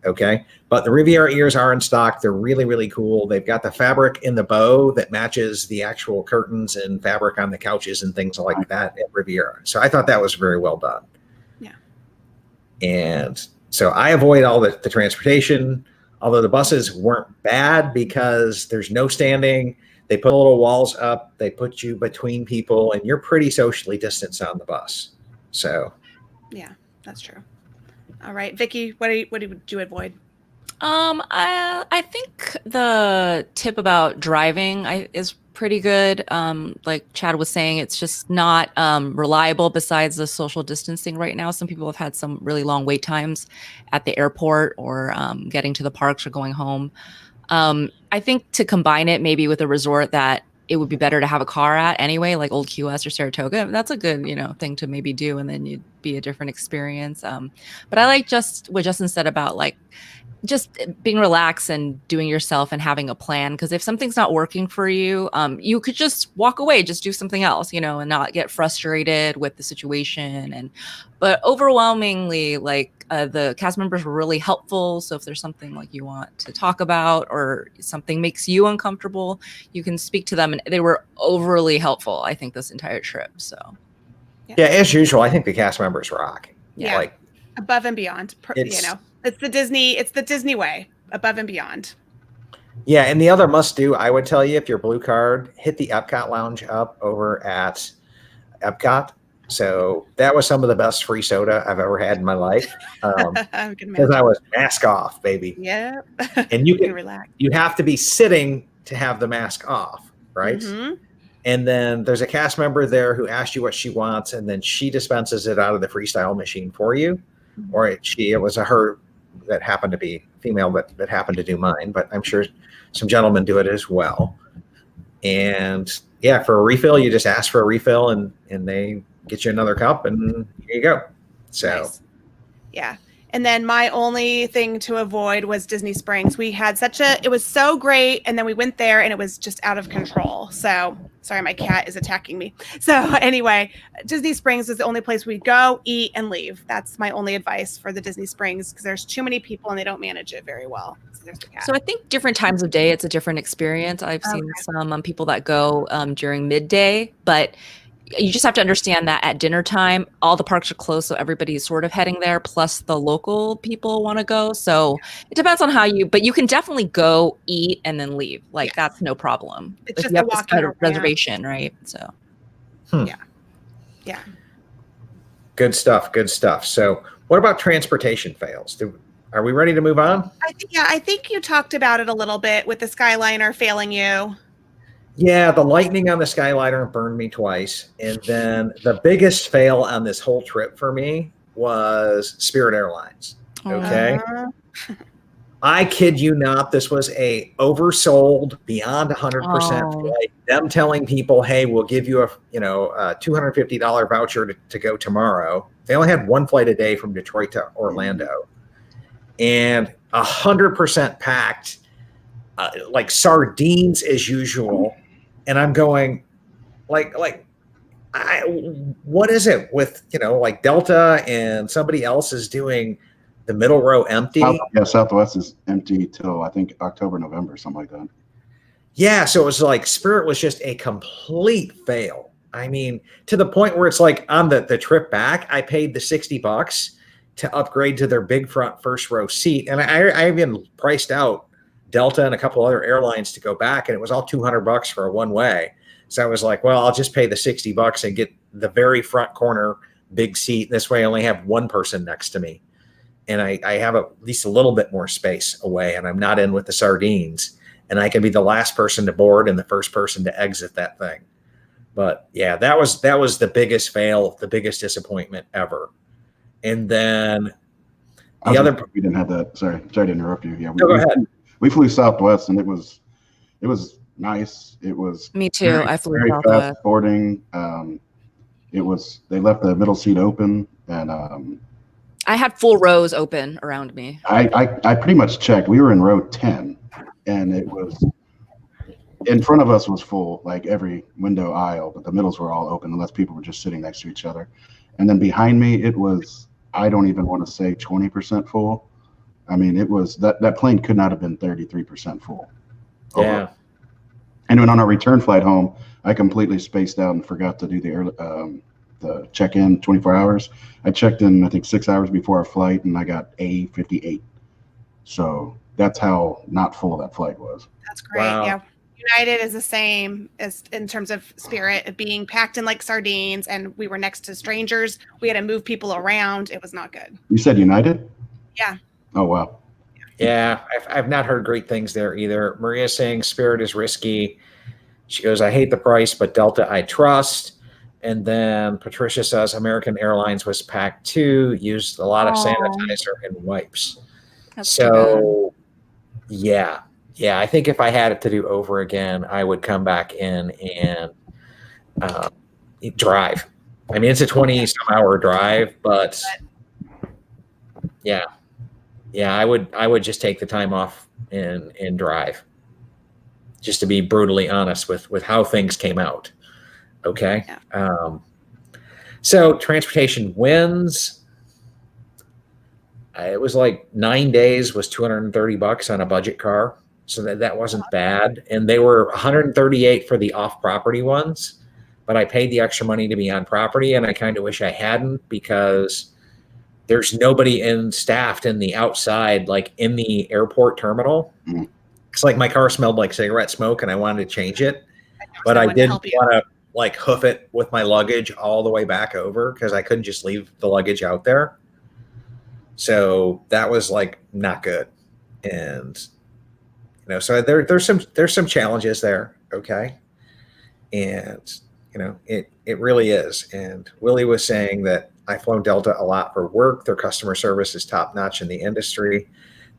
Okay. But the Riviera ears are in stock. They're really, really cool. They've got the fabric in the bow that matches the actual curtains and fabric on the couches and things like that at Riviera. So I thought that was very well done. Yeah. And so I avoid all the transportation, although the buses weren't bad because there's no standing. They put little walls up. They put you between people, and you're pretty socially distanced on the bus. So, yeah, that's true. All right, Vicky, what would you avoid? I think the tip about driving is pretty good. Like Chad was saying, it's just not reliable besides the social distancing right now. Some people have had some really long wait times at the airport or getting to the parks or going home. I think to combine it maybe with a resort that it would be better to have a car at anyway, like Old Key West or Saratoga. That's a good, thing to maybe do, and then you'd be a different experience. But I like just what Justin said about like just being relaxed and doing yourself and having a plan. Because if something's not working for you, you could just walk away, just do something else, and not get frustrated with the situation. But overwhelmingly, like the cast members were really helpful. So if there's something like you want to talk about or something makes you uncomfortable, you can speak to them. And they were overly helpful, I think, this entire trip. So yeah, as usual, I think the cast members rock. Yeah, like above and beyond. It's the Disney way, above and beyond. Yeah, and the other must do, I would tell you, if you're Blue Card, hit the Epcot Lounge up over at Epcot. So that was some of the best free soda I've ever had in my life. Because I was mask off, baby. Yeah. And you can relax. You have to be sitting to have the mask off, right? Mm-hmm. And then there's a cast member there who asks you what she wants, and then she dispenses it out of the freestyle machine for you. Or it was a her that happened to be female that happened to do mine, but I'm sure some gentlemen do it as well. And yeah, for a refill, you just ask for a refill and they get you another cup, and here you go. So Nice. Yeah. And then my only thing to avoid was Disney Springs. We had it was so great. And then we went there and it was just out of control. So sorry, my cat is attacking me. So anyway, Disney Springs is the only place we go, eat, and leave. That's my only advice for the Disney Springs, because there's too many people and they don't manage it very well. So there's the cat. So I think different times of day, it's a different experience. I've seen some people that go during midday, but you just have to understand that at dinner time, all the parks are closed. So everybody's sort of heading there. Plus the local people want to go. So it depends on but you can definitely go eat and then leave. Like that's no problem. It's just you have a to walking set a around. reservation, right? So. Yeah. good stuff. Good stuff. So what about transportation fails? Are we ready to move on? I think you talked about it a little bit with the Skyliner failing you. Yeah, the lightning on the Skyliner burned me twice. And then the biggest fail on this whole trip for me was Spirit Airlines. Okay. I kid you not, this was a oversold beyond 100% flight. Them telling people, hey, we'll give you a $250 voucher to go tomorrow. They only had one flight a day from Detroit to Orlando. And 100% packed, like sardines as usual. And I'm going, what is it with, like Delta and somebody else is doing the middle row empty? Southwest is empty till I think October, November, something like that. Yeah, so it was like Spirit was just a complete fail. I mean, to the point where it's like on the trip back, I paid the $60 to upgrade to their big front first row seat. And I even priced out Delta and a couple other airlines to go back, and it was all $200 for a one way. So I was like, well, I'll just pay the $60 and get the very front corner big seat. This way I only have one person next to me. And I have at least a little bit more space away, and I'm not in with the sardines, and I can be the last person to board and the first person to exit that thing. But yeah, that was the biggest fail, the biggest disappointment ever. And then we didn't have that. Sorry to interrupt you. Yeah, go ahead. We flew Southwest, and it was nice. It was Me too. I flew very Southwest. fast boarding. They left the middle seat open, and I had full rows open around me. I pretty much checked. We were in row 10, and it was in front of us was full, like every window aisle, but the middles were all open unless people were just sitting next to each other. And then behind me, it was, I don't even want to say 20% full. I mean, it was that plane could not have been 33% full. Yeah. And when on our return flight home, I completely spaced out and forgot to do the check-in 24 hours. I checked in, I think, 6 hours before our flight, and I got A58. So that's how not full that flight was. That's great. Wow. Yeah. United is the same as in terms of Spirit, of being packed in like sardines, and we were next to strangers. We had to move people around. It was not good. You said United? Yeah. Oh, wow. Yeah, I've not heard great things there either. Maria's saying Spirit is risky. She goes, I hate the price, but Delta I trust. And then Patricia says American Airlines was packed too, used a lot of sanitizer and wipes. That's Yeah, I think if I had it to do over again, I would come back in and drive. I mean, it's a 20-some hour drive, but yeah, I would just take the time off and drive, just to be brutally honest with how things came out. Okay. Yeah. So transportation wins. It was like 9 days was $230 on a budget car. So that wasn't bad. And they were $138 for the off-property ones, but I paid the extra money to be on property. And I kind of wish I hadn't, because there's nobody staffed in the outside, like in the airport terminal. Mm. It's like my car smelled like cigarette smoke and I wanted to change it, but I didn't want to like hoof it with my luggage all the way back over, because I couldn't just leave the luggage out there. So that was like not good. And so there's some challenges there. Okay. And, it really is. And Willie was saying that I've flown Delta a lot for work. Their customer service is top notch in the industry.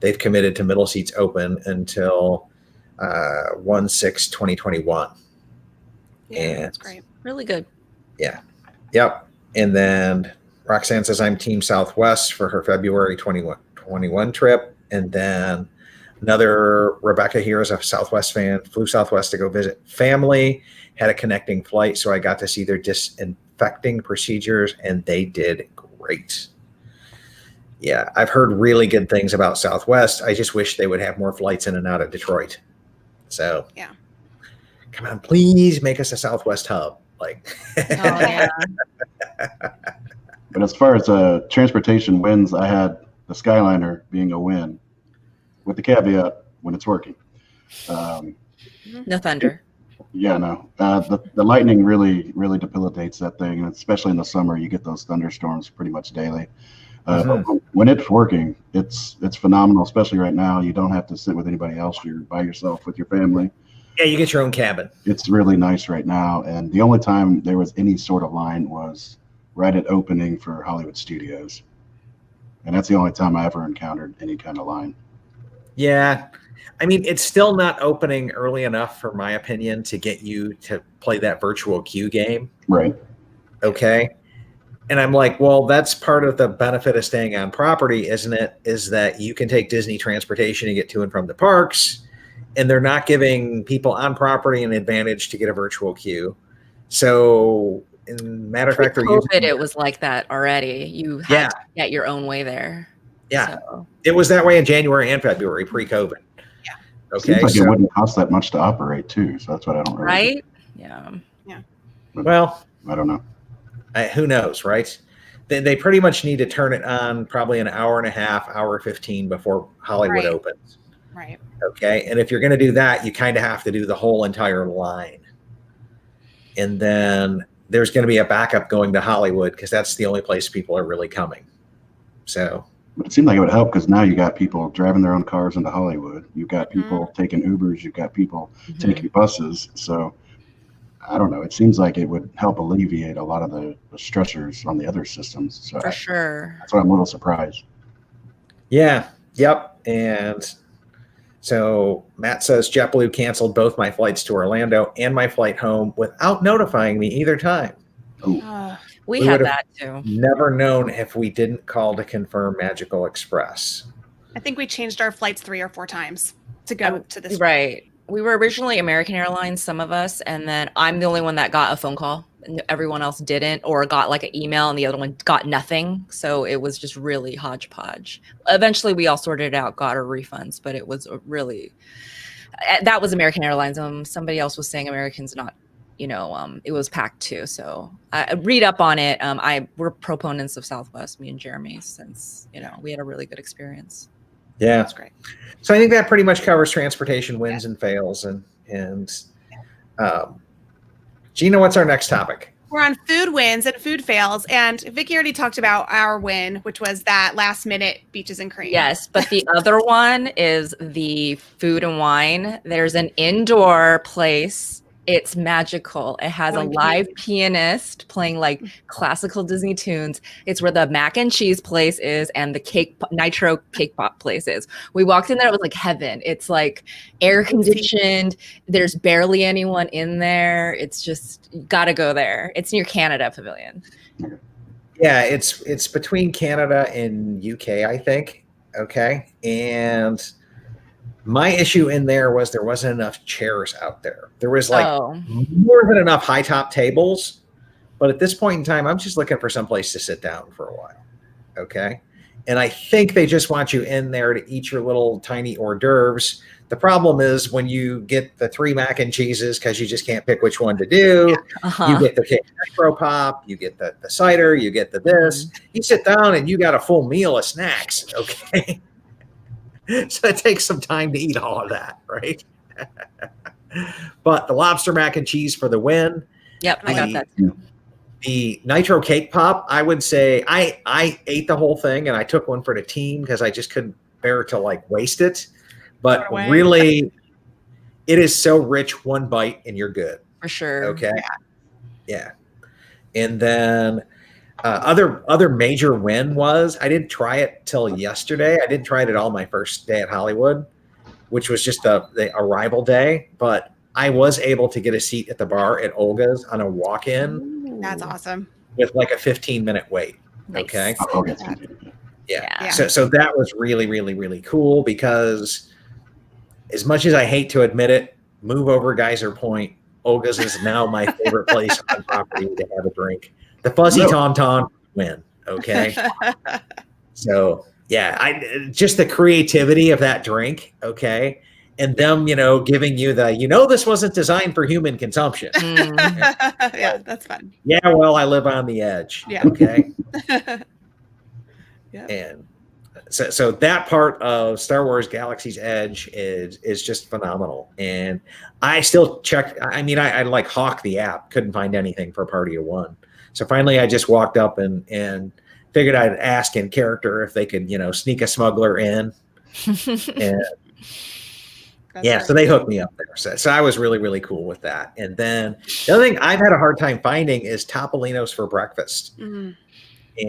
They've committed to middle seats open until 1/6/2021. Yeah, And that's great. Really good. yeah. Yep. And then Roxanne says I'm Team Southwest for her February 2021 trip. And then another Rebecca here is a Southwest fan, flew Southwest to go visit family, had a connecting flight. So I got to see their disinfecting procedures and they did great. Yeah. I've heard really good things about Southwest. I just wish they would have more flights in and out of Detroit. So Yeah. Come on, please make us a Southwest hub. Like, Oh, yeah. But as far as transportation wins, I had the Skyliner being a win, with the caveat when it's working. No thunder. Yeah, no. The lightning really debilitates that thing, and especially in the summer, you get those thunderstorms pretty much daily. But when it's working, it's phenomenal. Especially right now, you don't have to sit with anybody else. You're by yourself with your family. Yeah, you get your own cabin. It's really nice right now. And the only time there was any sort of line was right at opening for Hollywood Studios. And that's the only time I ever encountered any kind of line. Yeah. I mean, it's still not opening early enough, for my opinion, to get you to play that virtual queue game. Right. Okay. And I'm like, well, that's part of the benefit of staying on property, isn't it? Is that you can take Disney transportation and get to and from the parks. And they're not giving people on property an advantage to get a virtual queue. So, in matter of fact, they're using it was like that already. You had to get your own way there. Yeah, So. it was that way in January and February pre-COVID. Yeah. Okay. Seems like it wouldn't cost that much to operate too. So that's what I don't really. Right? Yeah. But well, I don't know. Who knows, right? They pretty much need to turn it on probably an hour and a half, hour 15 before Hollywood opens. Right. Okay. And if you're going to do that, you kind of have to do the whole entire line. And then there's going to be a backup going to Hollywood because that's the only place people are really coming. So. But it seemed like it would help because now you got people driving their own cars into Hollywood. You've got people taking Ubers. You've got people taking buses. So I don't know. It seems like it would help alleviate a lot of the stressors on the other systems. So For sure. That's why I'm a little surprised. Yeah. Yep. And so Matt says JetBlue canceled both my flights to Orlando and my flight home without notifying me either time. We had that too. Never known if we didn't call to confirm Magical Express. I think we changed our flights 3 or 4 times to go to this. Right. We were originally American Airlines, some of us, and then I'm the only one that got a phone call. And everyone else didn't, or got like an email, and the other one got nothing. So it was just really hodgepodge. Eventually, we all sorted it out, got our refunds, but it was really that was American Airlines. Somebody else was saying American's not, it was packed too. So I read up on it. We're proponents of Southwest, me and Jeremy, since we had a really good experience. Yeah, That's great. So I think that pretty much covers transportation wins and fails. And Gina, what's our next topic? We're on food wins and food fails. And Vicky already talked about our win, which was that last minute beaches and cream. Yes, but the other one is the food and wine. There's an indoor place. It's magical. It has a live pianist playing like classical Disney tunes. It's where the mac and cheese place is and the nitro cake pop place is. We walked in there, it was like heaven. It's like air conditioned. There's barely anyone in there. It's just, you gotta go there. It's near Canada Pavilion. Yeah, it's between Canada and UK, I think. Okay. And my issue in there wasn't enough chairs out there. There was more than enough high top tables, but at this point in time, I'm just looking for some place to sit down for a while. Okay. And I think they just want you in there to eat your little tiny hors d'oeuvres. The problem is when you get the 3 mac and cheeses, because you just can't pick which one to do. You get the cake micro pop, you get the cider, you get the this. You sit down and you got a full meal of snacks. Okay. So it takes some time to eat all of that, right? But the lobster mac and cheese for the win. Yep, I got that too. The nitro cake pop, I would say I ate the whole thing and I took one for the team because I just couldn't bear to waste it. But really, it is so rich, one bite and you're good. For sure. Okay. Yeah. And then other major win was I didn't try it till yesterday. I didn't try it at all my first day at Hollywood, which was just the arrival day. But I was able to get a seat at the bar at Olga's on a walk-in. That's awesome. With like a 15-minute wait. Nice. Okay. Yeah. So that was really, really, really cool because as much as I hate to admit it, move over Geyser Point, Olga's is now my favorite place on property to have a drink. The Fuzzy Tauntaun win. Okay. So yeah, I just the creativity of that drink. Okay. And them, giving you this wasn't designed for human consumption. Yeah, that's fun. Yeah, well, I live on the edge. Yeah. Okay. Yeah. And so that part of Star Wars Galaxy's Edge is just phenomenal. And I still checked. I mean, I like hawk the app, couldn't find anything for Party of One. So finally, I just walked up and figured I'd ask in character if they could, sneak a smuggler in. And so they hooked me up there. So I was really, really cool with that. And then the other thing I've had a hard time finding is Topolino's for breakfast. Mm-hmm.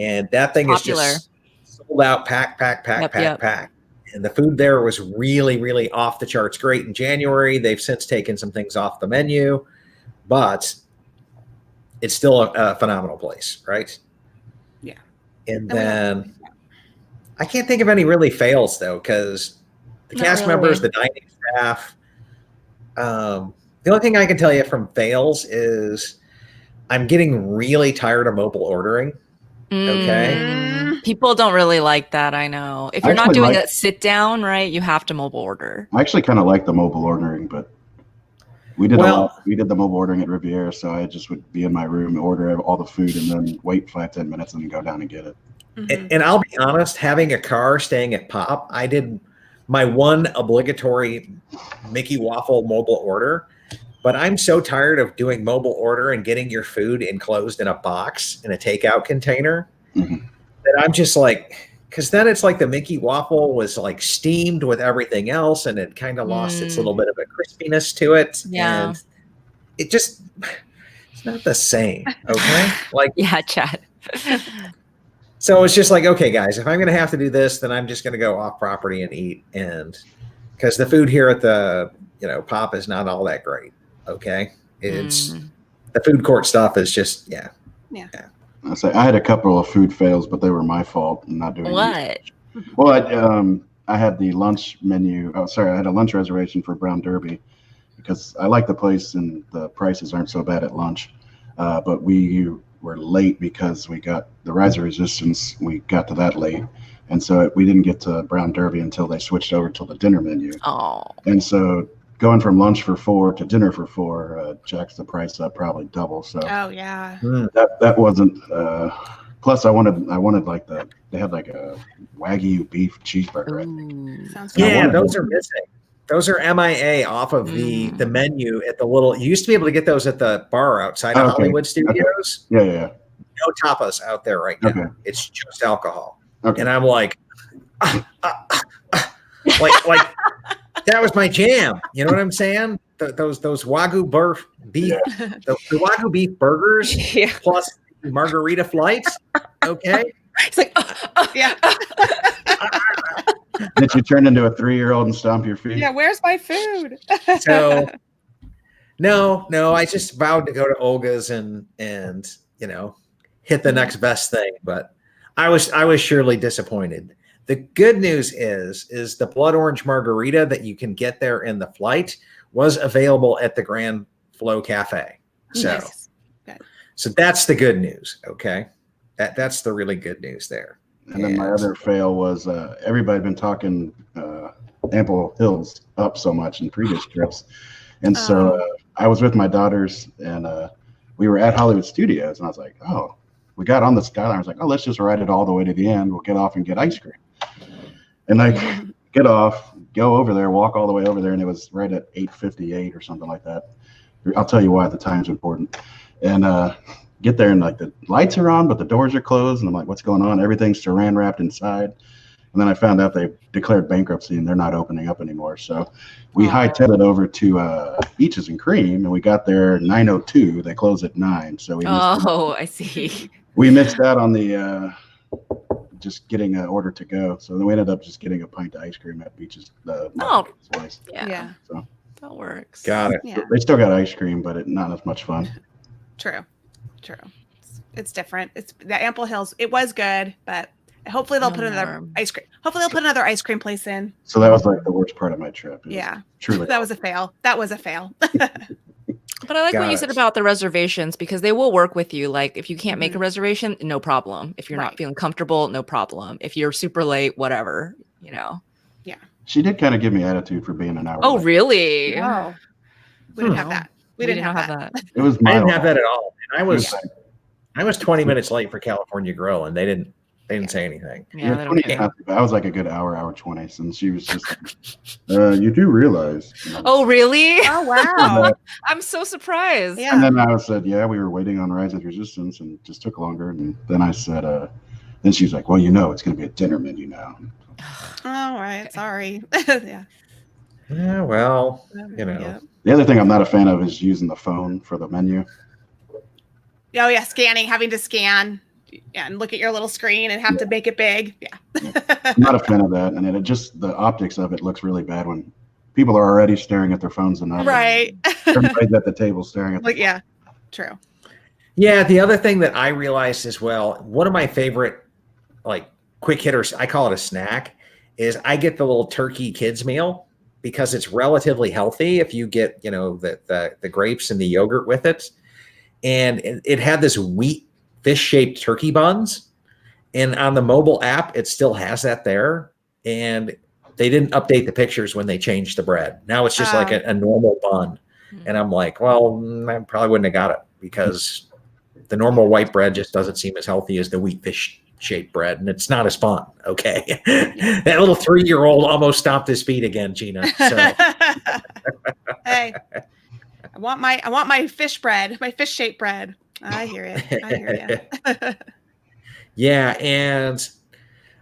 And that thing Popular. is just sold out, pack. And the food there was really, really off the charts great in January. They've since taken some things off the menu, but it's still a phenomenal place, right? Yeah. And then I can't think of any really fails, though, because the cast members, the dining staff. The only thing I can tell you from fails is I'm getting really tired of mobile ordering. Okay. People don't really like that. I know. If you're not doing a sit down, right, you have to mobile order. I actually kind of like the mobile ordering, but we did we did the mobile ordering at Riviera, so I just would be in my room, order all the food, and then wait 5-10 minutes and then go down and get it. And I'll be honest, having a car staying at Pop, I did my one obligatory Mickey Waffle mobile order, but I'm so tired of doing mobile order and getting your food enclosed in a box in a takeout container that I'm just like, because then it's like the Mickey Waffle was like steamed with everything else and it kind of lost its little bit of a crispiness to it. Yeah. And it just, it's not the same. Okay. Like, yeah, Chad. So it's just like, okay, guys, if I'm going to have to do this, then I'm just going to go off property and eat. And because the food here at the, Pop is not all that great. Okay. It's the food court stuff is just, yeah. I say I had a couple of food fails, but they were my fault in not doing what? Well, I had the lunch menu. Oh, sorry. I had a lunch reservation for Brown Derby because I like the place and the prices aren't so bad at lunch. But we were late because we got the Rise of Resistance. We got to that late. And so we didn't get to Brown Derby until they switched over to the dinner menu. Oh. And so going from lunch for $4 to dinner for $4 jacks the price up probably double. So that wasn't plus I wanted like they had like a Wagyu beef cheeseburger. Sounds good. Yeah, those are missing. Those are MIA off of the menu at the little. You used to be able to get those at the bar outside of Hollywood Studios. Okay. Yeah. No tapas out there right now. Okay. It's just alcohol. Okay. And I'm like, like that was my jam. You know what I'm saying? Those Wagyu beef, the Wagyu beef burgers plus margarita flights. Okay. It's like, yeah. Did you turn into a 3-year-old and stomp your feet? Yeah, where's my food? So no, I just vowed to go to Olga's and hit the next best thing, but I was surely disappointed. The good news is the blood orange margarita that you can get there in the flight was available at the Grand Flow Cafe. So so that's the good news, okay? That's the really good news there. And then my other fail was everybody had been talking Ample Hills up so much in previous trips. And so I was with my daughters and we were at Hollywood Studios and I was like, oh, we got on the Skyline. I was like, oh, let's just ride it all the way to the end. We'll get off and get ice cream. And I get off, go over there, walk all the way over there. And it was right at 8:58 or something like that. I'll tell you why the time's important. And get there and like the lights are on, but the doors are closed. And I'm like, what's going on? Everything's saran wrapped inside. And then I found out they declared bankruptcy and they're not opening up anymore. So we hightailed it over to Beaches and Cream, and we got there 9:02. They close at 9. So I see. we missed out on the just getting an order to go. So then we ended up just getting a pint of ice cream at Beaches. Place. Yeah. So That works. Got it. Yeah. they still got ice cream, but not as much fun. True. It's different. It's the Ample Hills. It was good, but hopefully they'll put another ice cream. Hopefully they'll put another ice cream place in. So that was like the worst part of my trip. Yeah. Truly. That was a fail. But I like what you said Got it. about the reservations, because they will work with you. Like if you can't make a reservation, no problem. If you're not Right. feeling comfortable, no problem. If you're super late, whatever, She did kind of give me attitude for being an hour. Oh, late. really? Oh, we didn't have that. We didn't have that. It was I didn't mild. have that at all. And I was 20 minutes late for California Grill, and they didn't say anything. Yeah, they don't 20 is care. not too bad. I was like a good hour 20, and she was just like, you do realize. Oh, really? Oh, wow. I'm so surprised. Yeah. And then I said, yeah, we were waiting on Rise of Resistance, and it just took longer. And then I said, then she's like, well, it's going to be a dinner menu now. All right. Sorry. Yeah. Yeah, well, Yeah. The other thing I'm not a fan of is using the phone for the menu. Oh, yeah. Having to scan and look at your little screen and have to make it big. Yeah. I'm not a fan of that. And it just, the optics of it looks really bad when people are already staring at their phones enough. Right. Everybody's at the table staring at Yeah. True. Yeah, the other thing that I realized as well, one of my favorite quick hitters, I call it a snack, is I get the little turkey kids meal because it's relatively healthy if you get, the grapes and the yogurt with it. And it had this wheat fish-shaped turkey buns. And on the mobile app, it still has that there. And they didn't update the pictures when they changed the bread. Now it's just like a normal bun. And I'm like, well, I probably wouldn't have got it because the normal white bread just doesn't seem as healthy as the wheat fish-shaped bread. And it's not as fun. Okay. That little 3-year-old almost stomped his feet again, Gina. So. Hey, I want my fish bread, my fish-shaped bread. I hear it. Yeah, and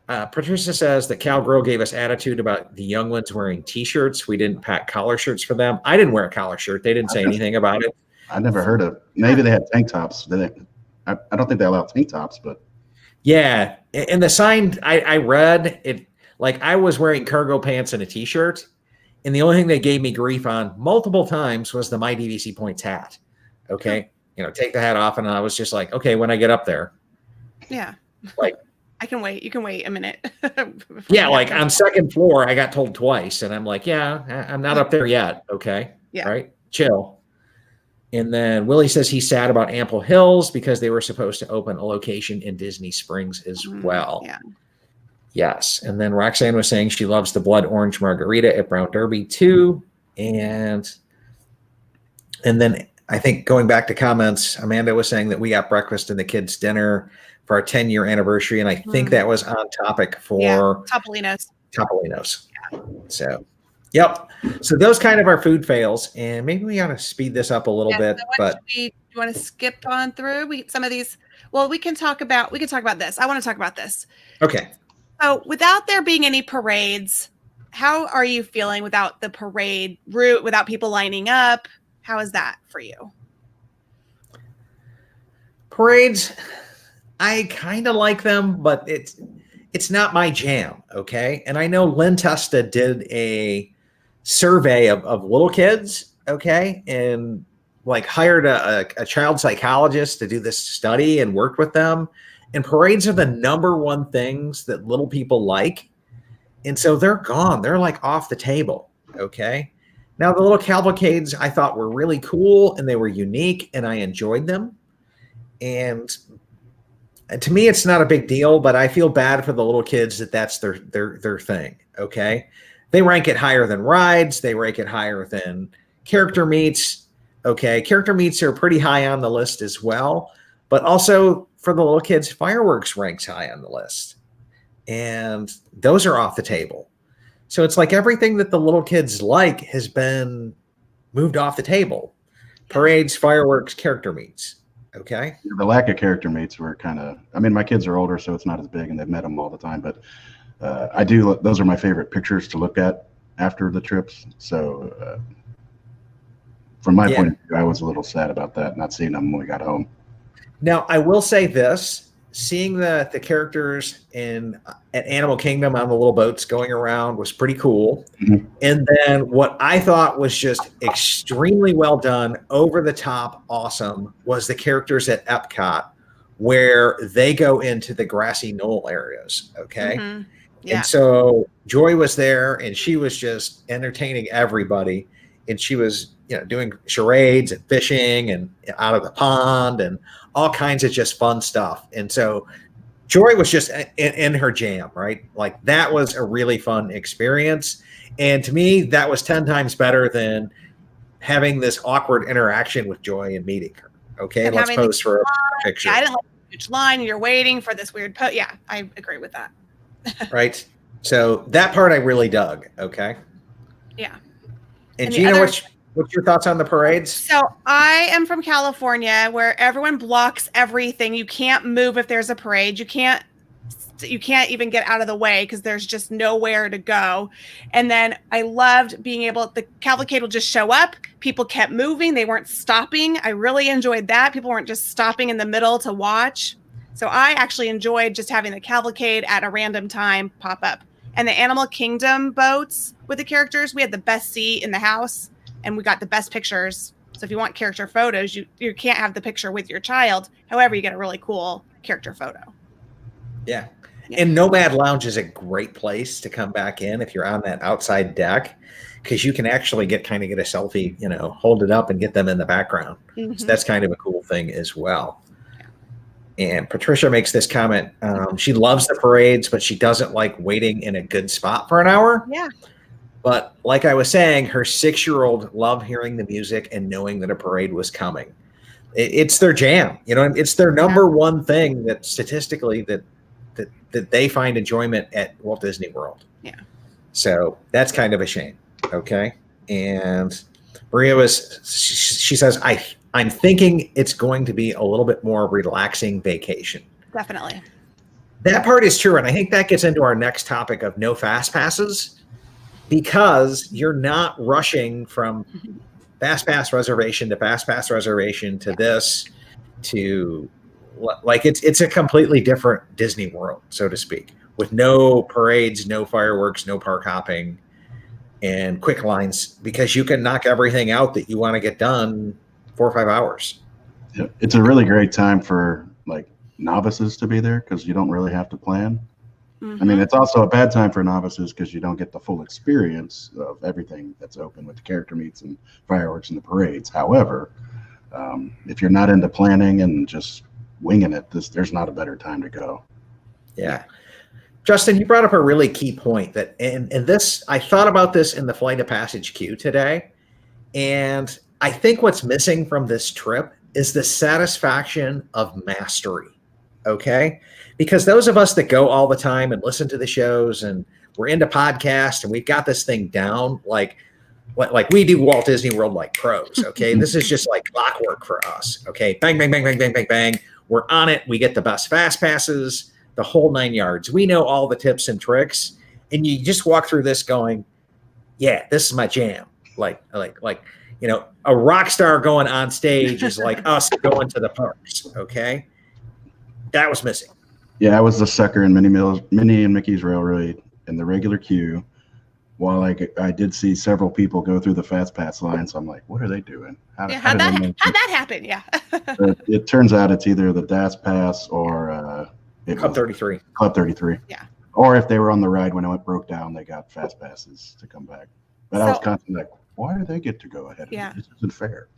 Patricia says that Cal Grill gave us attitude about the young ones wearing T-shirts. We didn't pack collar shirts for them. I didn't wear a collar shirt. They didn't say anything about it. I never heard of. Maybe they had tank tops. I don't think they allow tank tops, but yeah. And the sign I read it, like I was wearing cargo pants and a T-shirt, and the only thing they gave me grief on multiple times was the My DVC Points hat. Okay, take the hat off, and I was just like, okay, when I get up there, Yeah. like I can wait. You can wait a minute. yeah, like on second floor, I got told twice, and I'm like, yeah, I'm not up there yet. Okay, Yeah. right, chill. And then Willie says he's sad about Ample Hills because they were supposed to open a location in Disney Springs as well. Yeah. Yes. And then Roxanne was saying she loves the blood orange margarita at Brown Derby too. And then I think going back to comments, Amanda was saying that we got breakfast and the kids' dinner for our 10-year anniversary. And I think that was on topic for Topolino's. Yeah. So, yep. So those kind of our food fails. And maybe we ought to speed this up a little bit. But you want to skip on through some of these? Well, we can talk about this. I want to talk about this. okay. So without there being any parades, how are you feeling without the parade route, without people lining up? How is that for you? Parades, I kind of like them, but it's not my jam. Okay. And I know Lynn Testa did a survey of little kids. Okay. And hired a child psychologist to do this study and worked with them. And parades are the number one things that little people like. And so they're gone. They're off the table. Okay. Now the little cavalcades I thought were really cool and they were unique and I enjoyed them. And to me, it's not a big deal, but I feel bad for the little kids that's their thing. Okay. They rank it higher than rides. They rank it higher than character meets. Okay. Character meets are pretty high on the list as well, but also for the little kids, fireworks ranks high on the list. And those are off the table. So it's like everything that the little kids like has been moved off the table. Parades, fireworks, character meets. Okay. the lack of character mates were kind of, my kids are older, so it's not as big and they've met them all the time, but I do. Those are my favorite pictures to look at after the trips. So from my point of view, I was a little sad about that, not seeing them when we got home. Now, I will say this, seeing the characters at Animal Kingdom on the little boats going around was pretty cool. Mm-hmm. And then what I thought was just extremely well done, over the top awesome, was the characters at Epcot, where they go into the grassy knoll areas. Okay. Mm-hmm. Yeah. And so Joy was there, and she was just entertaining everybody. And she was, doing charades and fishing and out of the pond and all kinds of just fun stuff. And so Joy was just in her jam, right? Like, that was a really fun experience. And to me, that was 10 times better than having this awkward interaction with Joy and meeting her. Okay. And let's pose for a picture. Yeah, I didn't like the huge line. You're waiting for this weird Yeah, I agree with that. Right. So that part I really dug. Okay. Yeah. And Gina, what's your thoughts on the parades? So I am from California, where everyone blocks everything. You can't move if there's a parade. You can't even get out of the way because there's just nowhere to go. And then I loved being able, the cavalcade will just show up. People kept moving. They weren't stopping. I really enjoyed that. People weren't just stopping in the middle to watch. So I actually enjoyed just having the cavalcade at a random time pop up. And the Animal Kingdom boats with the characters, we had the best seat in the house, and we got the best pictures. So if you want character photos, you can't have the picture with your child. However, you get a really cool character photo. Yeah. And Nomad Lounge is a great place to come back in if you're on that outside deck, because you can actually get a selfie, hold it up and get them in the background. Mm-hmm. So that's kind of a cool thing as well. And Patricia makes this comment. She loves the parades, but she doesn't like waiting in a good spot for an hour. Yeah. But like I was saying, her 6-year-old loved hearing the music and knowing that a parade was coming. It's their jam. It's their number one thing that statistically that they find enjoyment at Walt Disney World. Yeah. So that's kind of a shame. Okay. And Maria she says, I'm thinking it's going to be a little bit more relaxing vacation. Definitely. That part is true. And I think that gets into our next topic of no fast passes, because you're not rushing from FastPass reservation to FastPass reservation to this, to like, it's a completely different Disney World, so to speak, with no parades, no fireworks, no park hopping, and quick lines, because you can knock everything out that you want to get done 4 or 5 hours. Yeah, it's a really great time for like novices to be there, because you don't really have to plan. Mm-hmm. I mean, it's also a bad time for novices because you don't get the full experience of everything that's open with the character meets and fireworks and the parades. However, if you're not into planning and just winging it, there's not a better time to go. Yeah. Justin, you brought up a really key point that, and this, I thought about this in the Flight of Passage queue today. And I think what's missing from this trip is the satisfaction of mastery. Okay. Because those of us that go all the time and listen to the shows, and we're into podcasts, and we've got this thing down, like we do Walt Disney World like pros. Okay. This is just like clockwork for us. Okay. Bang, bang, bang, bang, bang, bang, bang. We're on it. We get the best fast passes, the whole 9 yards. We know all the tips and tricks. And you just walk through this going, yeah, this is my jam. Like, a rock star going on stage is like us going to the parks. Okay. That was missing. Yeah, I was the sucker in Minnie and Mickey's Railroad in the regular queue. While I did see several people go through the FastPass line, so I'm like, what are they doing? How'd that happen? Yeah. It turns out it's either the DAS Pass or Club 33. Club 33. Yeah. Or if they were on the ride when it broke down, they got fast passes to come back. But I was constantly like, why do they get to go ahead? Yeah. This isn't fair.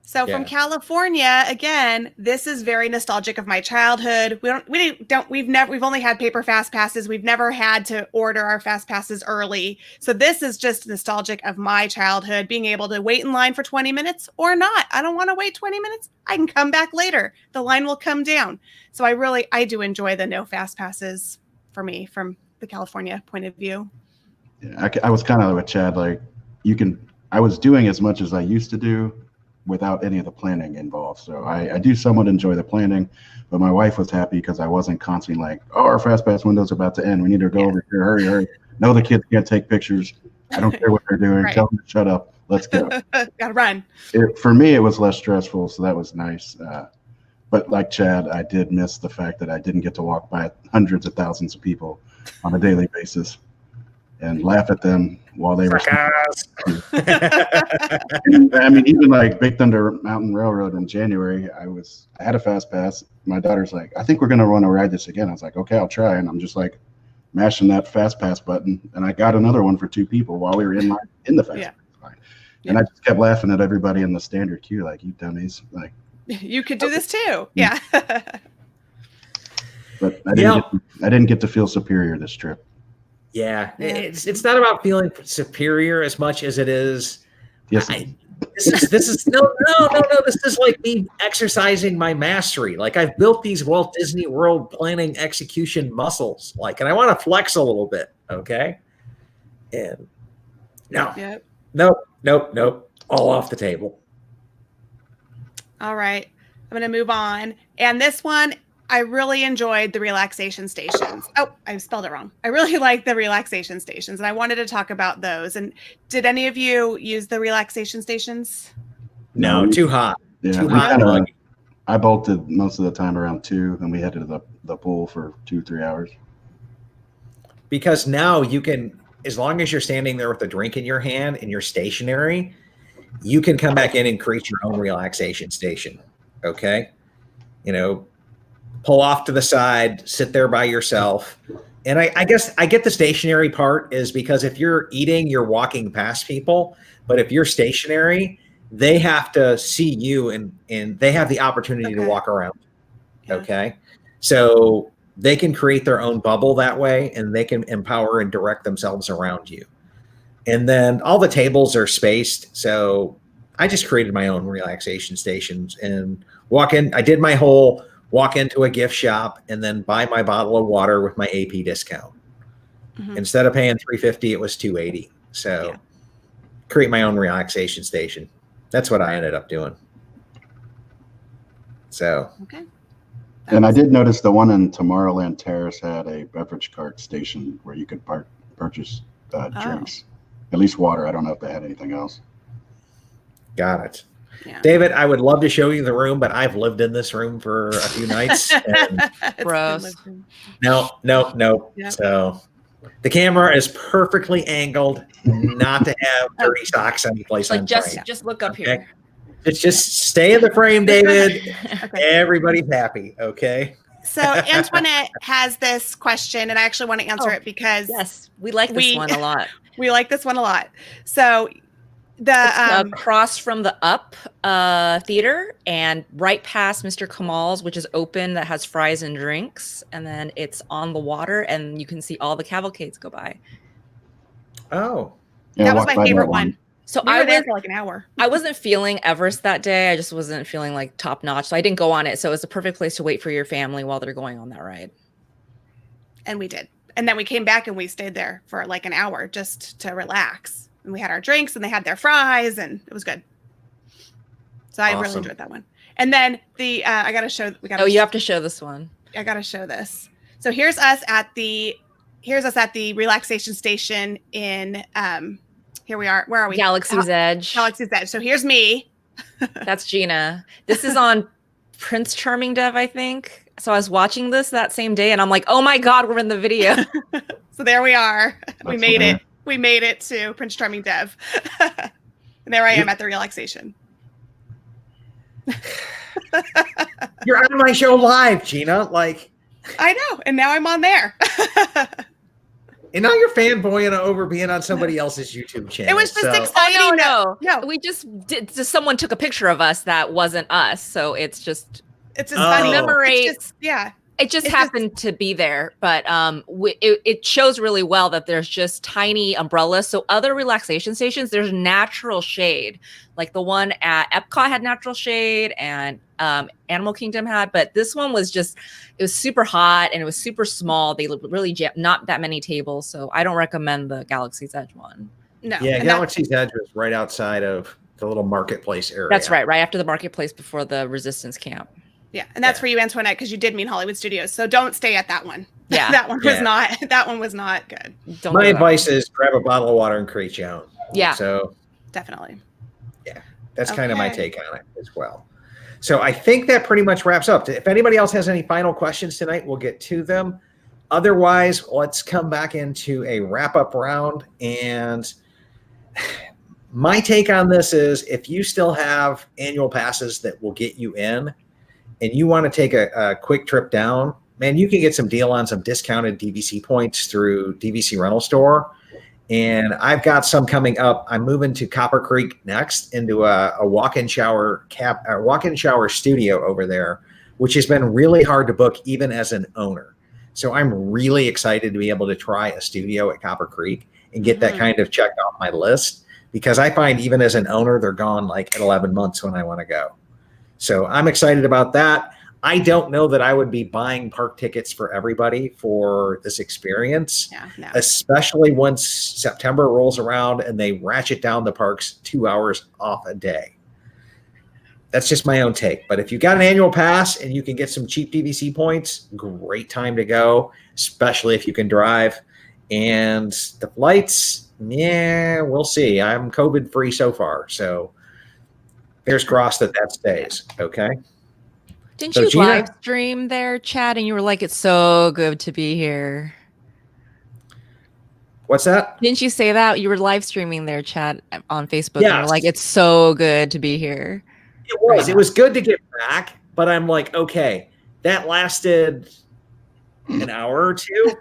So from California, again, this is very nostalgic of my childhood. We've only had paper fast passes. We've never had to order our fast passes early. So this is just nostalgic of my childhood, being able to wait in line for 20 minutes or not. I don't want to wait 20 minutes. I can come back later. The line will come down. So I do enjoy the no fast passes for me from the California point of view. Yeah, I was kind of with Chad, like I was doing as much as I used to do, without any of the planning involved. So I do somewhat enjoy the planning, but my wife was happy because I wasn't constantly like, oh, our FastPass window's about to end. We need to go over here. Hurry, hurry. No, the kids can't take pictures. I don't care what they're doing. Right. Tell them to shut up. Let's go. Gotta run. For me, it was less stressful, so that was nice. But like Chad, I did miss the fact that I didn't get to walk by hundreds of thousands of people on a daily basis and laugh at them while they were. I mean, even like Big Thunder Mountain Railroad in January, I had a FastPass. My daughter's like, I think we're gonna want to ride this again. I was like, okay, I'll try. And I'm just like mashing that FastPass button, and I got another one for 2 people while we were in line in the FastPass line. And I just kept laughing at everybody in the standard queue, like, you dummies, like. You could do this too. Yeah. But I didn't get to feel superior this trip. Yeah, it's not about feeling superior as much as it is. Yes. This is no. This is like me exercising my mastery. Like, I've built these Walt Disney World planning execution muscles. Like, and I want to flex a little bit. Okay. And nope. All off the table. All right. I'm going to move on. And this one, I really enjoyed the relaxation stations. Oh, I spelled it wrong. I really like the relaxation stations, and I wanted to talk about those. And did any of you use the relaxation stations? No, too hot. Yeah, too hot. I bolted most of the time around 2, and we headed to the pool for 2-3 hours. Because now you can, as long as you're standing there with a drink in your hand and you're stationary, you can come back in and create your own relaxation station. Okay. Pull off to the side, sit there by yourself. And I guess I get the stationary part is because if you're eating, you're walking past people. But if you're stationary, they have to see you and they have the opportunity to walk around. Yeah. Okay. So they can create their own bubble that way, and they can empower and direct themselves around you. And then all the tables are spaced. So I just created my own relaxation stations and walk in. I did my whole walk into a gift shop and then buy my bottle of water with my AP discount. Mm-hmm. Instead of paying $3.50, it was $2.80. So create my own relaxation station. That's what I ended up doing. So. Okay. And I did notice the one in Tomorrowland Terrace had a beverage cart station where you could purchase drinks. At least water. I don't know if they had anything else. Got it. Yeah. David, I would love to show you the room, but I've lived in this room for a few nights. Gross. No. Yep. So the camera is perfectly angled not to have dirty socks anyplace on frame. Just look up here. It's just stay in the frame, David. Okay. Everybody's happy. Okay. So Antoinette has this question, and I actually want to answer it because we like this one a lot. We like this one a lot. So it's across from the Up Theater and right past Mr. Kamal's, which is open, that has fries and drinks, and then it's on the water, and you can see all the cavalcades go by. Oh, yeah, that was my favorite one. So we were there for like an hour. I wasn't feeling Everest that day. I just wasn't feeling like top notch, so I didn't go on it. So it was a perfect place to wait for your family while they're going on that ride. And we did. And then we came back and we stayed there for like an hour just to relax. And we had our drinks and they had their fries and it was good. So I really enjoyed that one. And then I got to show. You have to show this one. I got to show this. So here's us at the relaxation station in, here we are. Where are we? Galaxy's Edge. Galaxy's Edge. So here's me. That's Gina. This is on Prince Charming Dev, I think. So I was watching this that same day and I'm like, oh my God, we're in the video. So there we are. We made it. We made it to Prince Charming Dev. And there I am at the relaxation. You're on my show live, Gina. Like, I know. And now I'm on there. And now you're fanboying over being on somebody else's YouTube channel. It was just exciting. No. We just did. Someone took a picture of us that wasn't us. So it's just funny. Commemorates. It just happened to be there, but it shows really well that there's just tiny umbrellas. So other relaxation stations, there's natural shade. Like the one at Epcot had natural shade and Animal Kingdom had, but this one was it was super hot and it was super small. They really not that many tables. So I don't recommend the Galaxy's Edge one. No. Yeah, Galaxy's Edge was right outside of the little marketplace area. That's right after the marketplace before the resistance camp. Yeah, and that's for you, Antoinette, because you did mean Hollywood Studios. So don't stay at that one. Yeah. that one was not good. Don't My go there. advice is grab a bottle of water and create your own. Yeah. So Definitely. yeah, that's kind of my Okay. take on it as well. So I think that pretty much wraps up. If anybody else has any final questions tonight, we'll get to them. Otherwise, let's come back into a wrap-up round. And my take on this is if you still have annual passes that will get you in and you want to take a quick trip down, man, you can get some deal on some discounted DVC points through DVC Rental Store. And I've got some coming up. I'm moving to Copper Creek next into a walk-in shower studio over there, which has been really hard to book even as an owner. So I'm really excited to be able to try a studio at Copper Creek and get that kind of checked off my list, because I find even as an owner, they're gone like at 11 months when I want to go. So I'm excited about that. I don't know that I would be buying park tickets for everybody for this experience, No. especially once September rolls around and they ratchet down the parks 2 hours off a day. That's just my own take. But if you got an annual pass and you can get some cheap DVC points, great time to go, especially if you can drive. And the flights, yeah, we'll see. I'm COVID free so far. So fingers crossed that stays. Okay. Didn't So, you Gina? live stream there, Chad? And you were like, it's so good to be here. What's that? Didn't you say that? You were live streaming there, Chad, on Facebook. And you were Yes. like, it's so good to be here. It was. It was good to get back, but I'm like, okay, that lasted an hour or two.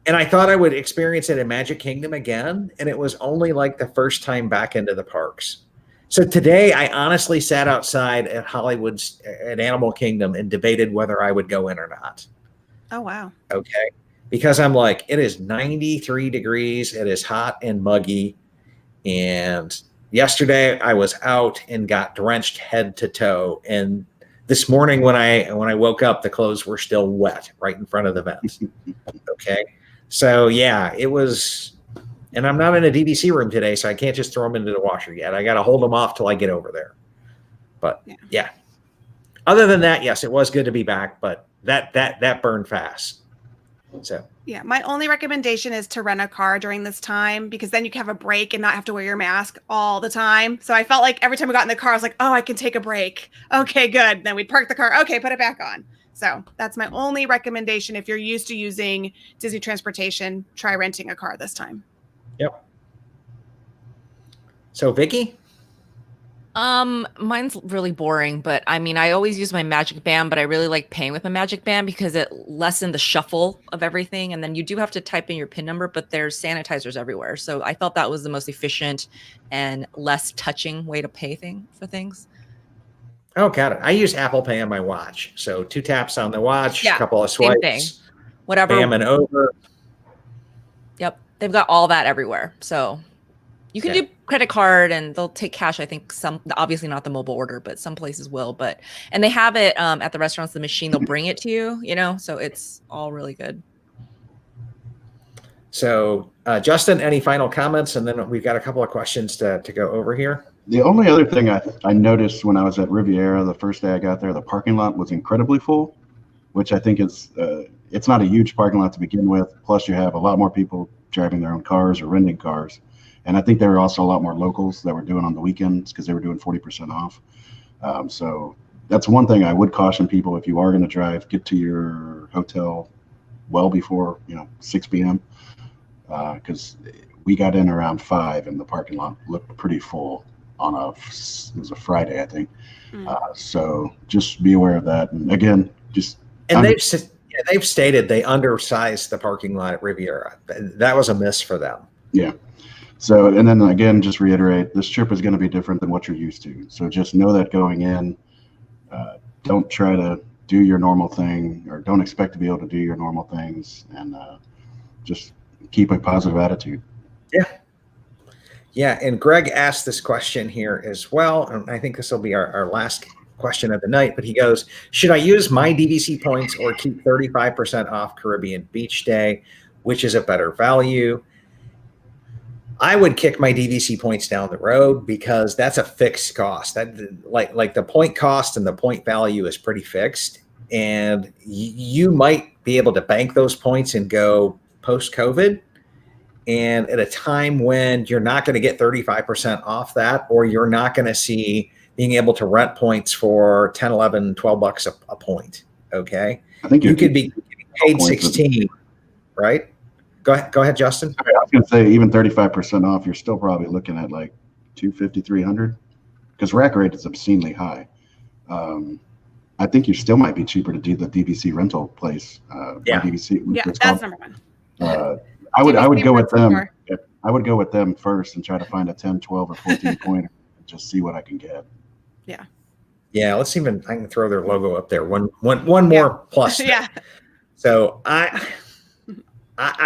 And I thought I would experience it in Magic Kingdom again. And it was only like the first time back into the parks. So today I honestly sat outside at Hollywood's at Animal Kingdom and debated whether I would go in or not. Oh, wow. Okay. Because I'm like, it is 93 degrees. It is hot and muggy. And yesterday I was out and got drenched head to toe. And this morning when I woke up, the clothes were still wet right in front of the vents. Okay. So yeah, it was, and I'm not in a DVC room today, so I can't just throw them into the washer yet. I got to hold them off till I get over there. But yeah. Other than that, yes, it was good to be back, but that burned fast. So Yeah, my only recommendation is to rent a car during this time, because then you can have a break and not have to wear your mask all the time. So I felt like every time I got in the car, I was like, oh, I can take a break. Okay, good. Then we'd park the car. Okay, put it back on. So that's my only recommendation. If you're used to using Disney transportation, try renting a car this time. Yep. So Vicky? Mine's really boring, but I mean, I always use my Magic Band, but I really like paying with my Magic Band because it lessened the shuffle of everything. And then you do have to type in your PIN number, but there's sanitizers everywhere. So I felt that was the most efficient and less touching way to pay for things. Oh, got it. I use Apple Pay on my watch. So 2 taps on the watch, Yeah, a couple of same swipes, thing. Whatever. bam and over. Yep. They've got all that everywhere. So you can Yeah. do credit card and they'll take cash. I think some, obviously not the mobile order, but some places will. And they have it at the restaurants, the machine, they'll bring it to you, so it's all really good. So Justin, any final comments? And then we've got a couple of questions to go over here. The only other thing I noticed when I was at Riviera the first day I got there, the parking lot was incredibly full, which I think is it's not a huge parking lot to begin with. Plus, you have a lot more people driving their own cars or renting cars. And I think there were also a lot more locals that were doing on the weekends because they were doing 40% off. So that's one thing I would caution people: if you are going to drive, get to your hotel well before 6 p.m. Because we got in around 5 and the parking lot looked pretty full on it was a Friday, I think. So just be aware of that. And again, they've stated they undersized the parking lot at Riviera. That was a miss for them. Yeah. So, and then again, just reiterate, this trip is going to be different than what you're used to. So just know that going in. Don't try to do your normal thing, or don't expect to be able to do your normal things, and just keep a positive attitude. Yeah, and Greg asked this question here as well, and I think this will be our last question of the night, but he goes, should I use my DVC points or keep 35% off Caribbean Beach Day? Which is a better value? I would kick my DVC points down the road because that's a fixed cost. That like the point cost and the point value is pretty fixed, and you might be able to bank those points and go post COVID, and at a time when you're not going to get 35% off that, or you're not going to see being able to rent points for 10, 11, 12 bucks a point. Okay. I think You could be paid 16, right? Go ahead, Justin. I was going to say, even 35% off, you're still probably looking at like 250, 300, because rack rate is obscenely high. I think you still might be cheaper to do the DVC rental place. Yeah. DVC, Yeah, it's that's called. number one. I would DVC go with rental them. store. I would go with them first and try to find a 10, 12, or 14 pointer and just see what I can get. Yeah, I can throw their logo up there. One more plus. Yeah. So I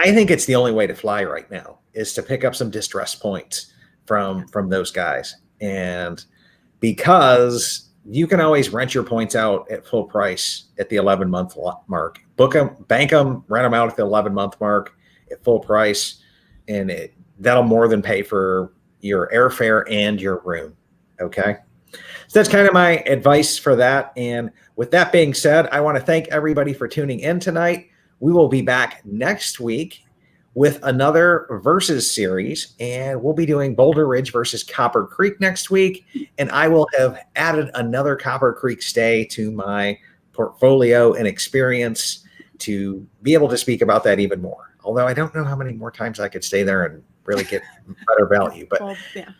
think it's the only way to fly right now is to pick up some distress points from those guys. And because you can always rent your points out at full price at the 11-month mark, book them, bank them, rent them out at the 11-month mark at full price. And that'll more than pay for your airfare and your room. Okay. So that's kind of my advice for that. And with that being said, I want to thank everybody for tuning in tonight. We will be back next week with another versus series, and we'll be doing Boulder Ridge versus Copper Creek next week. And I will have added another Copper Creek stay to my portfolio and experience to be able to speak about that even more. Although I don't know how many more times I could stay there and really get better value, but Well, yeah.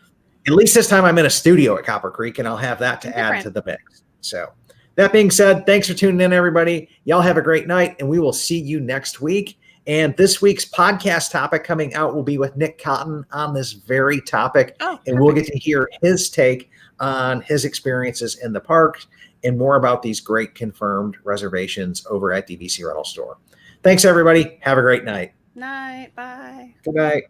at least this time I'm in a studio at Copper Creek, and I'll have that to add to the mix. So that being said, thanks for tuning in, everybody. Y'all have a great night, and we will see you next week. And this week's podcast topic coming out will be with Nick Cotton on this very topic. And we'll get to hear his take on his experiences in the park and more about these great confirmed reservations over at DVC Rental Store. Thanks, everybody. Have a great night. Night. Bye. Good night.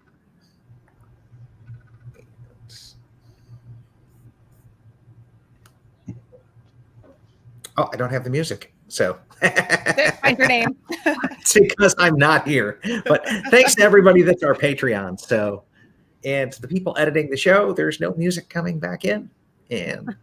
Oh, I don't have the music. So Find your name. it's because I'm not here. But thanks to everybody that's our Patreon. So, and to the people editing the show, there's no music coming back in. And